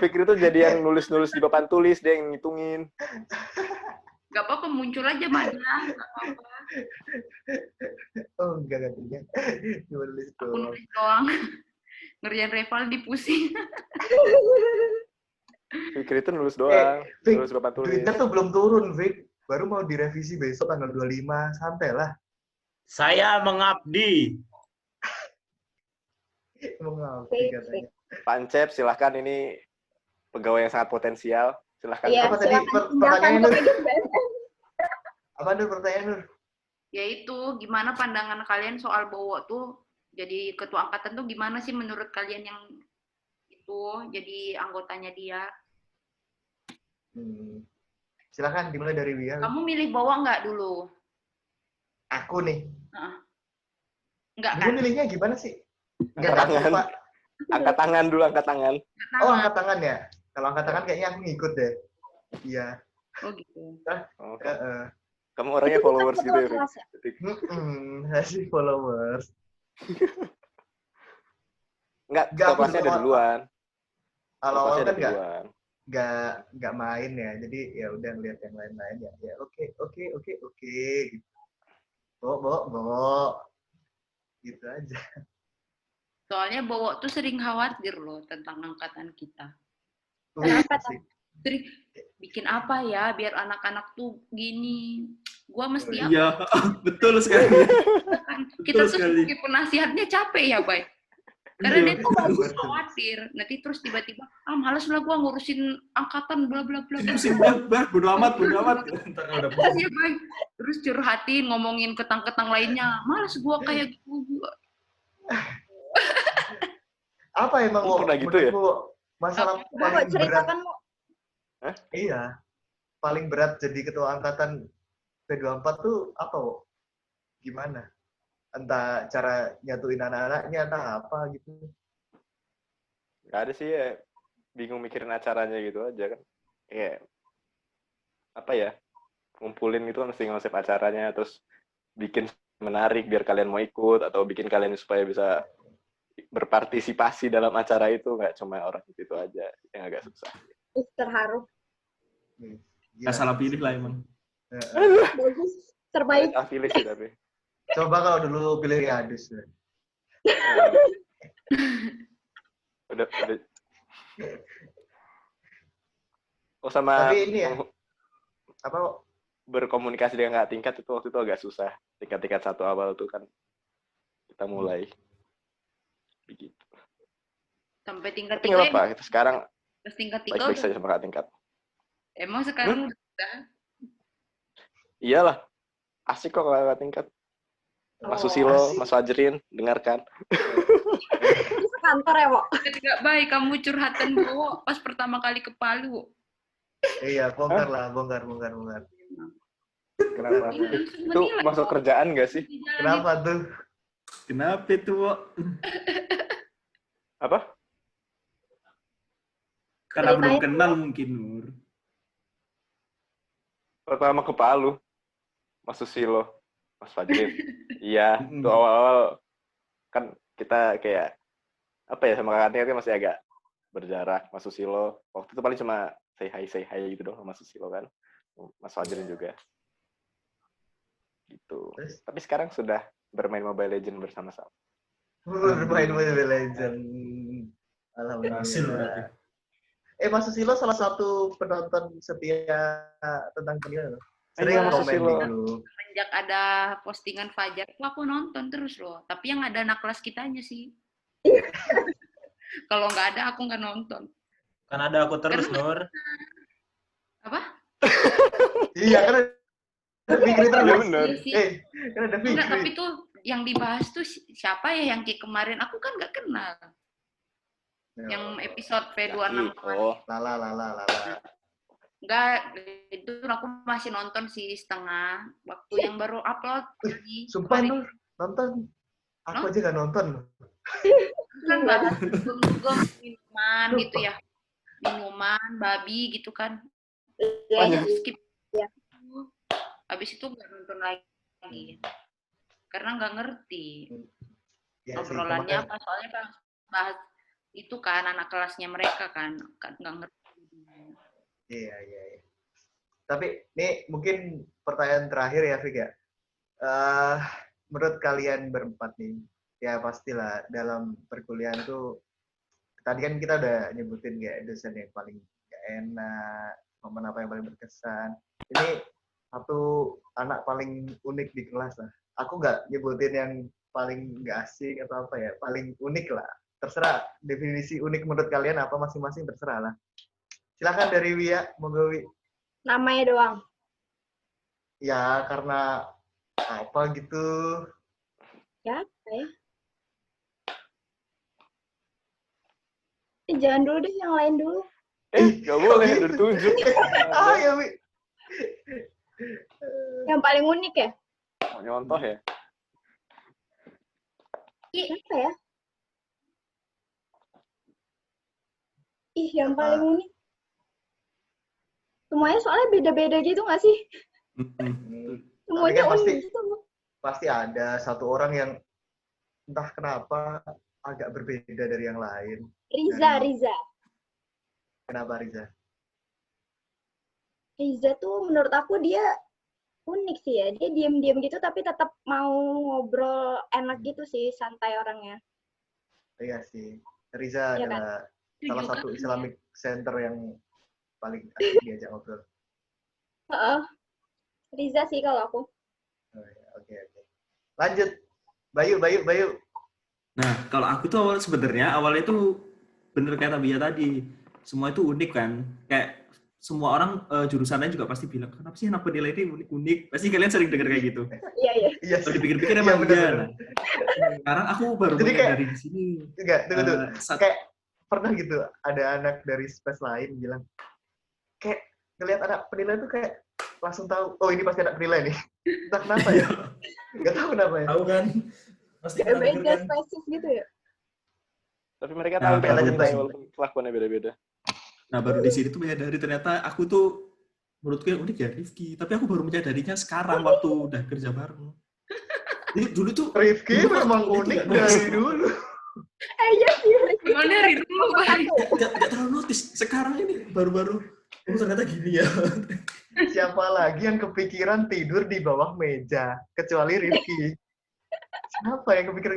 S1: Fikri tuh jadi yang nulis-nulis di papan tulis, dia yang ngitungin.
S4: Gak apa-apa, muncul aja Mada. Gak apa-apa.
S2: Oh, enggak. Cuma nulis
S4: Aku
S2: doang.
S4: nulis doang. Ngerjain rival dipusing.
S1: Fikri tuh nulis doang,
S2: Fik,
S1: nulis papan tulis.
S2: duitnya tuh belum turun, Fik. Baru mau direvisi besok tanggal 25. Santai lah.
S8: Saya mengabdi.
S2: Mau ngapain
S6: Fik,
S2: katanya.
S1: Pak Encep, silahkan ini pegawai yang sangat potensial. Silahkan.
S6: Iya,
S2: Apa tadi
S6: silakan
S2: pertanyaannya,
S6: tinggalkan
S2: Nur?
S6: ke BNN.
S2: Apa Nur pertanyaan, Nur?
S4: Yaitu, gimana pandangan kalian soal Bowo tuh jadi ketua angkatan tuh gimana sih menurut kalian yang itu jadi anggotanya dia?
S2: Silakan dimulai dari Wia.
S4: Kamu milih Bowo nggak dulu?
S2: Aku nih.
S4: Nggak
S2: Dulu
S4: kan?
S2: milihnya gimana sih?
S1: Angkat
S2: Enggak, aku
S1: tangan.
S2: lupa.
S1: Angkat tangan dulu, angkat tangan.
S2: Oh, angkat tangan ya. Kalau angkat tangan kayaknya aku ngikut deh. Iya.
S4: Oh gitu.
S1: Oh,
S2: Heeh.
S1: kamu orangnya followers gitu ya,
S6: Kelas ya?
S1: Fik?
S2: Hasil followers.
S1: Enggak,
S2: Enggak,
S1: ketua
S2: aku
S1: kelasnya ada
S2: dulu-
S1: duluan.
S2: Kalau
S1: Ketua
S2: awal
S1: kelasnya
S2: kan
S1: ada duluan.
S2: nggak main ya. Jadi ya udah ngeliat yang lain-lain ya. Ya oke gitu. Bawa. Gitu aja.
S4: Soalnya Bowo tuh sering khawatir loh tentang angkatan kita.
S6: Kenapa,
S2: Sih.
S4: Sering bikin apa ya biar anak-anak tuh gini. Gua mesti apa?
S7: Iya, betul sekali.
S4: Kan? Kita
S7: Betul
S4: tuh
S7: sekali.
S4: sebagai penasihatnya capek ya, Bay. Karena
S7: Iya.
S4: dia tuh bagus khawatir. Nanti terus tiba-tiba, males lah gua ngurusin angkatan bla bla bla.
S7: Pusing banget, bodo amat. Ntar kalau udah pusing.
S4: Iya, Bay. Terus curhatin, ngomongin ketang-ketang lainnya. Males gua kayak gitu.
S2: Apa emang
S1: Lu pernah gitu ya?
S2: menurutmu masalah
S6: Bapak
S2: paling berat?
S6: ceritakan mau.
S2: Iya. Paling berat jadi ketua angkatan P24 tuh apa, Wo? Gimana? Entah cara nyatuin anak-anaknya, entah apa gitu.
S1: Nggak ada sih ya. Bingung mikirin acaranya gitu aja kan. Kayak apa ya? Ngumpulin itu kan mesti ngonsep acaranya, terus bikin menarik biar kalian mau ikut, atau bikin kalian supaya bisa berpartisipasi dalam acara itu, nggak cuma orang itu aja yang agak susah.
S6: Terharu.
S2: Gila.
S7: Gak salah pilih lah emang.
S6: Bagus. Terbaik.
S1: Afiliasi sih tapi.
S2: Coba kalau dulu pilih Riadus.
S1: Udah. Oh sama
S2: Tapi ini ya. apa
S1: berkomunikasi dengan kakak tingkat itu waktu itu agak susah. Tingkat-tingkat 1 awal tuh kan kita mulai begitu.
S4: Sampai tingkat
S1: Tapi nggak
S4: 3
S1: apa-apa, sekarang
S4: terus tingkat 3
S1: baik-baik
S4: udah.
S1: saja sama kakak tingkat.
S4: Emang sekarang udah.
S1: Iyalah, asik kok kakak tingkat. Mas
S6: Oh,
S1: Susilo,
S2: asik.
S1: Mas Fajrin, dengarkan.
S6: Itu sekantor ya, Wok?
S4: Tidak baik kamu curhatan Bowo pas pertama kali ke Palu.
S2: Iya, bongkar lah, bongkar.
S1: Kenapa?
S4: Langsung
S1: Itu
S4: menilai,
S1: masuk
S4: Bo.
S1: kerjaan nggak sih?
S4: Di jalan
S2: Kenapa tuh?
S7: Kenapa itu, Wok?
S1: Apa?
S7: Karena belum
S6: Ceritain,
S7: kenal mungkin, Nur.
S1: Pertama ke Palu, Mas Susilo, Mas Fajrin. Iya,
S7: Mm-mm.
S1: itu awal-awal kan kita kayak apa ya, sama kakak tingkat masih agak berjarak. Mas Susilo waktu itu paling cuma say hi gitu dong sama Mas Susilo kan. Mas Fajrin juga. Gitu.
S2: Terus
S1: Tapi sekarang sudah bermain Mobile Legends bersama-sama.
S2: bermain Mobile Legends.
S7: Berhasil berarti.
S2: Alhamdulillah. Mas Susilo salah satu penonton setia tentang penilaian. Sering
S1: Iya, Mas
S2: komen
S1: Susilo.
S2: di grup.
S4: Sejak ada postingan Fajar, aku nonton terus loh. Tapi yang ada anak kelas kitanya sih. Kalau nggak ada, aku nggak nonton.
S8: Kan ada aku terus,
S4: Karena-
S8: Nur.
S4: Apa?
S2: Iya, kan ada Fikri
S1: Iya
S2: terus.
S1: bener.
S4: Iya sih.
S2: Kan ada
S4: Enggak,
S2: Fikri.
S4: tapi tuh yang dibahas tuh siapa ya yang kayak kemarin? Aku kan nggak kenal. Yang episode V26 kemarin.
S1: Oh,
S2: Lala.
S4: Enggak, itu aku masih nonton sih setengah. Waktu yang baru upload lagi.
S2: Sumpah
S4: Hari-
S2: Nur, nonton. Aku aja gak nonton.
S4: kan bahas dugem minuman
S2: Lupa.
S4: gitu ya. Minuman, babi gitu kan.
S6: Iya,
S4: Aku skip.
S6: Iya.
S4: Habis itu nggak nonton lagi. Karena nggak ngerti
S2: Ya, sih,
S4: obrolannya
S2: makanya-
S4: apa. Soalnya pas bahas itu kan anak kelasnya mereka kan nggak ngerti.
S2: Iya. Tapi ini mungkin pertanyaan terakhir ya, Fik ya. Menurut kalian berempat nih, ya pastilah dalam perkuliahan tuh, tadi kan kita udah nyebutin kayak dosen yang paling gak enak, momen apa yang paling berkesan. Ini satu anak paling unik di kelas lah. Aku nggak nyebutin yang paling gak asik atau apa ya, paling unik lah. Terserah definisi unik menurut kalian apa masing-masing, terserah lah. Silakan dari Wia, monggo Wi.
S6: namanya doang.
S2: Ya karena apa gitu.
S6: Ya, ya. Jangan dulu deh, yang lain dulu.
S1: nggak boleh,
S2: gitu?
S1: udah ditunjuk.
S2: Ya Wi.
S6: Yang paling unik ya?
S1: Mau nyontoh ya?
S6: Apa ya? Yang paling unik. Semuanya soalnya beda-beda gitu nggak sih? Semuanya
S2: kan
S6: unik gitu.
S2: Pasti ada satu orang yang entah kenapa agak berbeda dari yang lain.
S6: Riza.
S2: Kenapa Riza?
S6: Riza tuh menurut aku dia unik sih ya. Dia diam-diam gitu tapi tetap mau ngobrol enak gitu sih, santai orangnya.
S2: Iya sih. Riza
S6: Iya kan?
S2: adalah salah
S4: Setuju
S2: satu
S4: kan?
S2: Islamic Center yang paling asik diajak ngobrol.
S6: Heeh. Riza sih kalau aku.
S2: Oke. Lanjut. Bayu.
S7: Nah, kalau aku tuh sebenarnya awalnya tuh bener kata Bia tadi, semua itu unik kan. Kayak semua orang jurusan lain juga pasti bilang, kenapa sih anak penilai ini unik? Pasti kalian sering dengar kayak gitu.
S6: Iya.
S2: Iya
S7: Kalau
S2: sih.
S7: dipikir-pikir
S2: Iya,
S7: emang
S2: bener,
S7: iya.
S2: bener.
S7: Nah, sekarang aku baru
S2: Jadi kayak-
S7: menyadari di sini.
S2: Enggak, tunggu. Kayak pernah gitu ada anak dari space lain bilang kayak ngelihat anak penilai tuh kayak langsung tahu, oh ini pasti anak penilai nih. Entah kenapa ya. Enggak tahu kenapa ya.
S7: Tahu kan? Pasti
S6: Kayak
S7: pernah denger
S6: beda
S7: kan?
S6: spesies gitu ya.
S1: Tapi mereka
S7: Nah,
S1: tahu
S7: oke,
S1: kan
S2: lanjut,
S1: penilai
S2: Bang.
S1: walaupun kelakuannya beda-beda.
S7: Nah, baru di sini tuh menyadari ternyata aku tuh menurutku yang unik ya Rifki. Tapi aku baru menyadarinya sekarang waktu udah kerja bareng. Jadi dulu tuh
S2: Rifki
S7: dulu
S2: memang
S7: waktu itu
S2: unik
S7: nggak
S2: dari
S7: notice.
S2: dulu.
S6: Iya sih.
S4: Gimana dari dulu, Bay?
S7: Nggak terlalu notice. Sekarang ini baru-baru ternyata gini ya.
S2: Siapa lagi yang kepikiran tidur di bawah meja kecuali Rifki? Siapa yang kepikir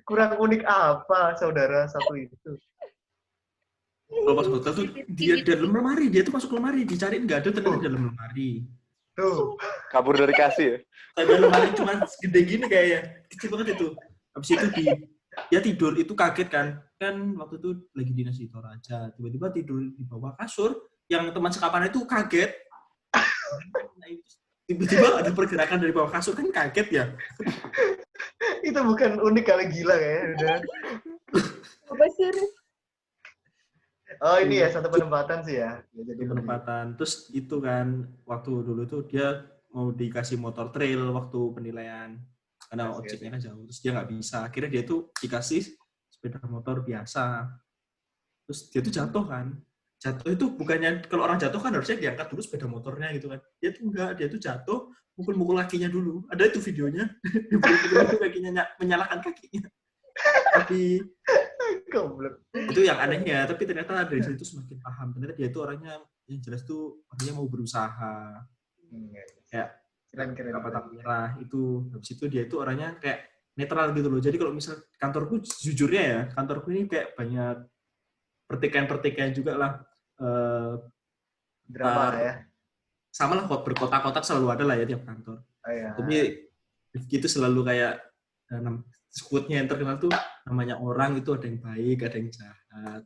S2: kurang unik apa saudara satu itu?
S7: Kalau pas hotel tuh dia di dalam lemari, dia tuh masuk lemari, dicariin nggak ada, ternyata di dalam lemari.
S2: Tuh.
S1: Kabur dari kasih ya.
S7: Ada lemari cuma segede gini kayaknya, kecil banget itu. Habis itu dia tidur, itu kaget kan waktu itu lagi dinas di Toraja, tiba-tiba tidur di bawah kasur, yang teman sekapan itu kaget. Nah, itu tiba-tiba ada pergerakan dari bawah kasur, kan kaget ya.
S2: Itu bukan unik kali, gila kayaknya. Udah.
S6: Apa sih?
S2: Oh ini ya satu penempatan sih ya. Jadi
S7: Penempatan. Terus itu kan waktu dulu tuh dia mau dikasih motor trail waktu penilaian karena ojeknya kan jauh, terus dia nggak bisa. Akhirnya dia tuh dikasih sepeda motor biasa. Terus dia tuh jatuh kan. Jatuh itu bukannya, kalau orang jatuh kan harusnya diangkat dulu sepeda motornya gitu kan. Dia tuh enggak, dia tuh jatuh mukul-mukul kakinya dulu. Ada itu videonya. Dia mukul kakinya, menyalahkan kakinya. Tapi
S2: goblok.
S7: itu yang anehnya, tapi ternyata dari situ semakin paham. Ternyata dia itu orangnya yang jelas tuh orangnya mau berusaha. Kayak
S2: Keren.
S7: nggak patah menyerah itu. Habis itu dia itu orangnya kayak netral gitu loh. Jadi kalau misal kantorku, jujurnya ya, kantorku ini kayak banyak pertikaian juga lah.
S2: Drama ya.
S7: Sama lah, berkotak-kotak selalu ada lah ya tiap kantor.
S2: Iya.
S7: Tapi Rifki itu selalu kayak quote-nya yang terkenal tuh, namanya orang itu ada yang baik, ada yang jahat.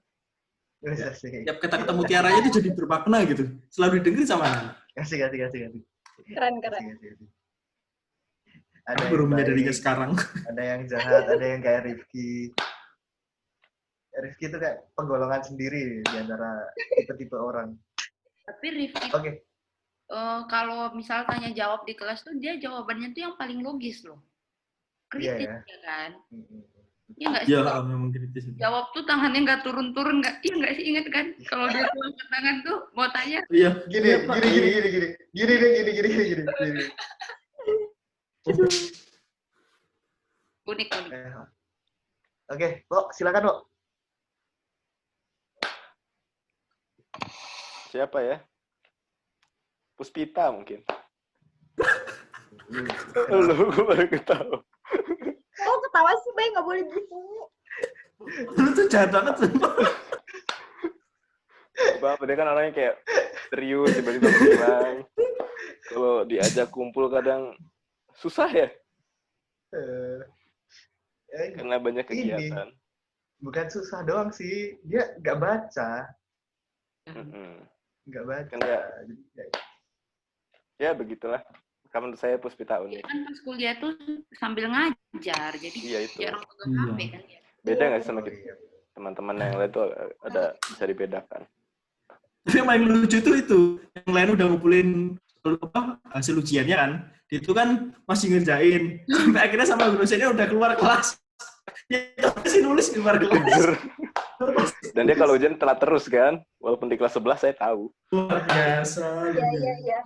S2: Ya.
S7: Tiap kita ketemu Tiaranya itu jadi bermakna gitu. Selalu didengerin sama anak.
S2: Kasih.
S6: Keren.
S2: Ada
S7: Aku baru
S2: yang
S7: menyadarinya
S2: baik,
S7: sekarang.
S2: ada yang jahat, ada yang kayak Rifki. Rifki itu kayak penggolongan sendiri di antara tipe-tipe orang.
S4: Tapi Rifki,
S2: Oke.
S4: kalau misal tanya jawab di kelas tuh dia jawabannya tuh yang paling logis loh. Kritis
S2: Iya,
S4: ya kan?
S2: Mm-mm.
S4: Iya nggak sih?
S7: Iya, memang kritis.
S4: Jawab tuh tangannya nggak turun-turun, nggak? Iya nggak sih, inget kan? Kalau dia tuh angkat tangan tuh mau tanya.
S7: Iya.
S2: Gini.
S4: Unik.
S2: Oke, Bo, silakan, Bo.
S1: Siapa ya? Puspita mungkin. Lu gue baru ketawa.
S6: Oh, ketawa sih, Bay. Nggak boleh gitu.
S7: Lu tuh jahat banget.
S1: Bapak dia kan orangnya kayak serius, tiba-tiba bilang. Kalau diajak kumpul kadang susah ya, karena banyak kegiatan.
S2: Bukan susah doang sih, dia nggak baca. Nggak baca.
S1: Kan ya begitulah. Kamu menurut saya Puspita unik.
S4: Kan pas kuliah tuh sambil ngajar, jadi
S1: Iya, itu.
S4: jarang pegang HP kan ya.
S1: Beda nggak sih sama kita? Teman-teman yang lain tuh ada bisa dibedakan.
S7: Tapi yang paling lucu itu yang lain udah ngumpulin hasil ujiannya kan, itu kan masih ngerjain sampai akhirnya sama dosennya udah keluar kelas. Ya masih nulis di luar kelas.
S1: Dan dia kalau ujian telat terus kan, walaupun di kelas 11 saya tahu.
S7: Luar biasa.
S6: Iya.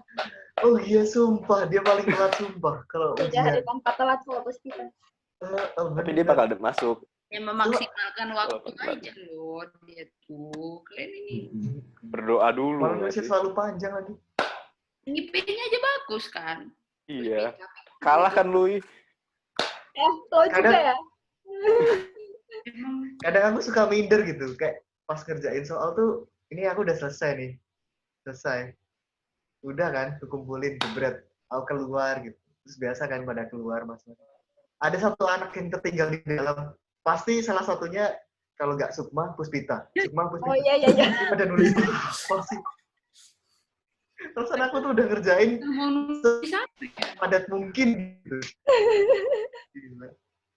S2: Oh iya, sumpah dia paling telat, sumpah kalau
S6: Tiga hari tanpa telat kalau Puspita.
S1: Tapi dia bakal masuk.
S4: Yang memaksimalkan waktu
S1: Walaupun
S4: aja loh dia tuh. Kalian ini
S1: Berdoa dulu.
S2: Malah
S1: nggak sih?
S2: selalu panjang lagi.
S4: IP-nya aja bagus kan.
S1: Iya. Kalah kan Lui.
S6: Lo juga ya?
S2: Kadang aku suka minder gitu, kayak pas ngerjain soal tuh, ini aku udah selesai nih. Selesai. Udah kan, kumpulin, jebret. Aku keluar gitu. Terus biasa kan pada keluar mas. Ada satu anak yang tertinggal di dalam. Pasti salah satunya, kalau nggak Sukma, Puspita.
S6: Oh iya.
S2: Pada nulis pasti. Terus aku tuh udah ngerjain padat mungkin gitu.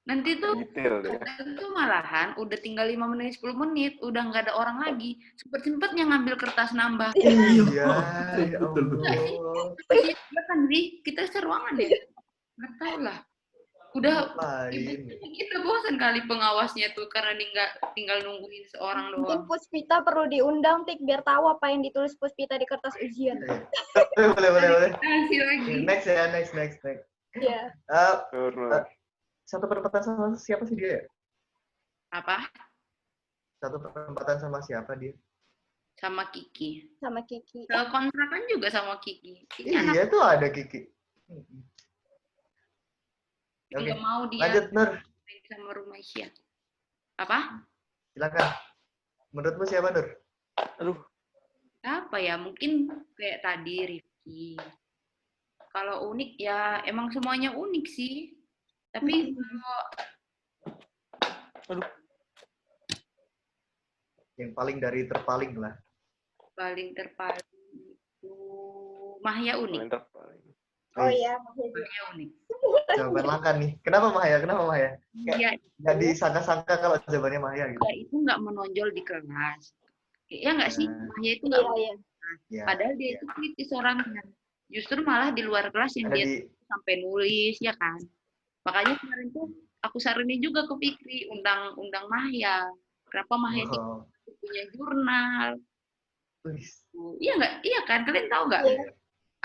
S4: Nanti tuh
S1: Detail deh.
S4: itu malahan udah tinggal 5 menit 10 menit udah nggak ada orang lagi, sempet-sempetnya ngambil kertas nambah.
S2: Iya, ya
S7: betul.
S2: Allah.
S4: Iya kan Ri, kita seruangan ya nggak tahu lah, udah
S2: Lain.
S4: kita bosan kali pengawasnya tuh karena tinggal nungguin seorang
S6: Mungkin
S4: doang.
S6: Puspita perlu diundang, Tik, biar tahu apa yang ditulis Puspita di kertas ujian.
S2: Boleh.
S4: Kasih lagi.
S2: Next ya, next.
S6: Iya.
S2: Satu penempatan sama siapa sih dia ya?
S4: Apa?
S2: Satu penempatan sama siapa dia?
S4: Sama Kiki.
S6: Sama Kiki.
S4: Kontrakan juga sama Kiki. Kiki
S2: Iya tuh ada Kiki. Oke.
S4: nggak mau dia
S2: Lanjut Nur,
S4: sama rumah Isya. Apa?
S2: silakan. Menurutmu siapa Nur?
S1: Aduh,
S4: Apa ya? Mungkin kayak tadi Rifki. Kalau unik ya emang semuanya unik sih. Tapi kalau
S2: Yang paling dari terpaling lah.
S4: paling terpaling itu Mahya unik.
S1: paling terpaling.
S6: Oh iya,
S4: Mahya unik.
S2: Jawaban langka nih. Kenapa Mahya? Kenapa Mahya?
S4: Dia
S2: Nggak disangka-sangka kalau jawabannya Mahya gitu.
S4: dia itu nggak menonjol di kelas. Ya nggak sih?
S2: Nah.
S4: Mahya itu
S6: iya,
S4: nggak.
S6: iya.
S2: Ya,
S4: Padahal dia
S2: ya.
S4: itu kritis orangnya. Justru malah di luar kelas yang
S2: Ada
S4: dia
S2: di
S4: sampai nulis ya kan. Makanya kemarin tuh aku saranin juga ke Fikri undang Mahya. Kenapa Mahya itu
S2: oh.
S4: punya jurnal?
S2: Wih.
S4: Iya nggak? Iya kan? Kalian tahu nggak?
S6: Iya,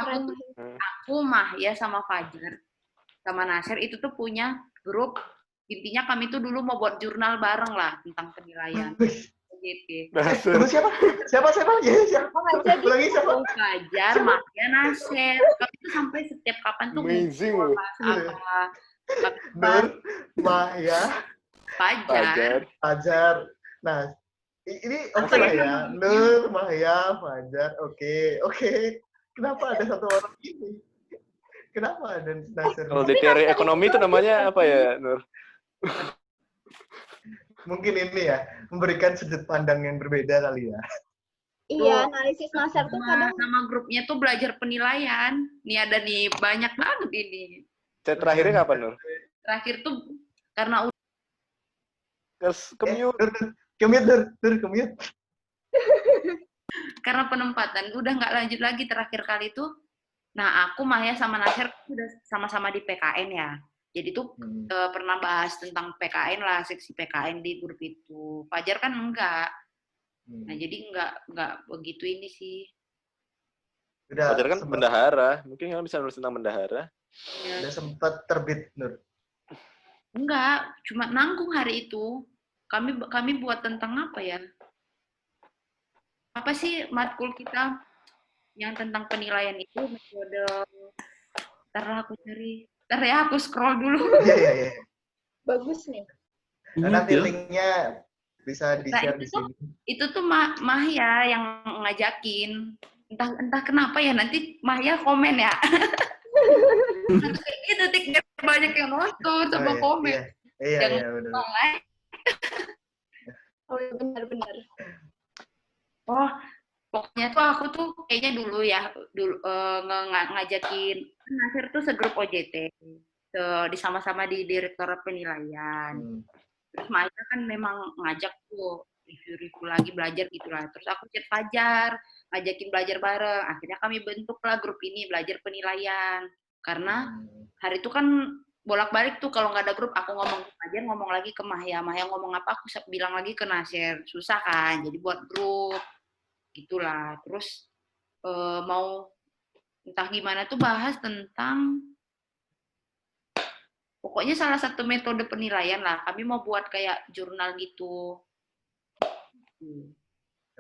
S4: Aku
S6: keren.
S4: tuh aku Mahya sama Fajar sama Nasir itu tuh punya grup. Intinya kami tuh dulu mau buat jurnal bareng lah tentang penilaian.
S2: Wih.
S4: Gitu.
S1: Dasar.
S2: Tunggu siapa? Siapa? Ya, siapa?
S6: Oh, nggak jadi.
S2: Ulangi siapa?
S4: Aku Fajar, Mahya, Nasir. Kami tuh sampai setiap kapan tuh
S1: Amazing
S4: ngumpul
S1: loh.
S4: bahas apa.
S2: Nur, Mahya,
S4: Fajar.
S1: Fajar.
S2: Fajar. Nah, ini oke lah ya. Nur, Mahya, Fajar. Oke. Kenapa ada satu orang ini? Kenapa ada Nasir?
S1: Kalau di teori ekonomi itu namanya apa ya, Nur?
S2: Mungkin ini ya, memberikan sudut pandang yang berbeda kali ya.
S6: Iya, analisis Nasir tuh kadang
S4: Nama grupnya tuh belajar penilaian. Nih ada nih banyak banget ini.
S1: Chat terakhirnya kapan, Nur?
S4: Terakhir tuh karena
S2: Commute.
S4: karena penempatan udah nggak lanjut lagi terakhir kali tuh. Nah aku Mahya sama Nasir udah sama-sama di PKN ya. Jadi tuh pernah bahas tentang PKN lah, seksi PKN di grup itu. Fajar kan enggak. Nah jadi nggak begitu ini sih.
S2: Udah
S1: Fajar kan
S2: sempat,
S1: bendahara. Mungkin kamu bisa nulis tentang bendahara.
S4: Ya.
S2: udah sempat terbit, Nur.
S4: Enggak, cuma nanggung hari itu. Kami buat tentang apa ya? Apa sih matkul kita yang tentang penilaian itu metode. Ntar aku cari. Ntar ya aku scroll dulu.
S2: Iya.
S6: bagus nih.
S2: Nanti linknya bisa di-share di sini.
S4: Itu tuh Mahya yang ngajakin. Entah kenapa ya, nanti Mahya komen ya. Kayak gitu, biar banyak yang nonton sama komen.
S2: Iya, benar.
S6: Oh, benar-benar.
S4: Oh, pokoknya tuh aku tuh kayaknya dulu ngajakin Nasir tuh segrup OJT. Sama-sama di Direktorat Penilaian. Terus Mahya kan memang ngajak tuh review lagi belajar gitulah. Terus aku chat Fajar, ngajakin belajar bareng. Akhirnya kami bentuklah grup ini belajar penilaian. Karena hari itu kan bolak-balik tuh kalau nggak ada grup aku ngomong ke Fajar, ngomong lagi ke Mahya ngomong apa aku bilang lagi ke Nasir. Susah kan, jadi buat grup gitulah. Terus mau entah gimana tuh bahas tentang pokoknya salah satu metode penilaian lah. Kami mau buat kayak jurnal gitu.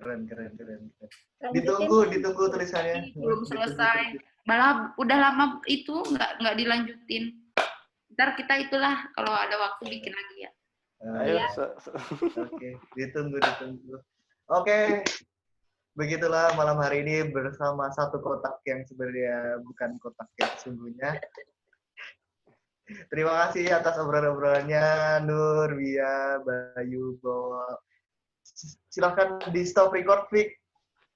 S2: Keren. Ditunggu tulisannya.
S4: Belum selesai. Malah udah lama itu nggak dilanjutin. Ntar kita itulah kalau ada waktu bikin lagi ya.
S1: Ayo.
S2: Oke, ditunggu. Oke. Begitulah malam hari ini bersama satu kotak yang sebenarnya bukan kotak yang sesungguhnya. Terima kasih atas obrolan-obrolannya Nur, Bia, Bayu, Bowo. Silahkan di stop record, Fik.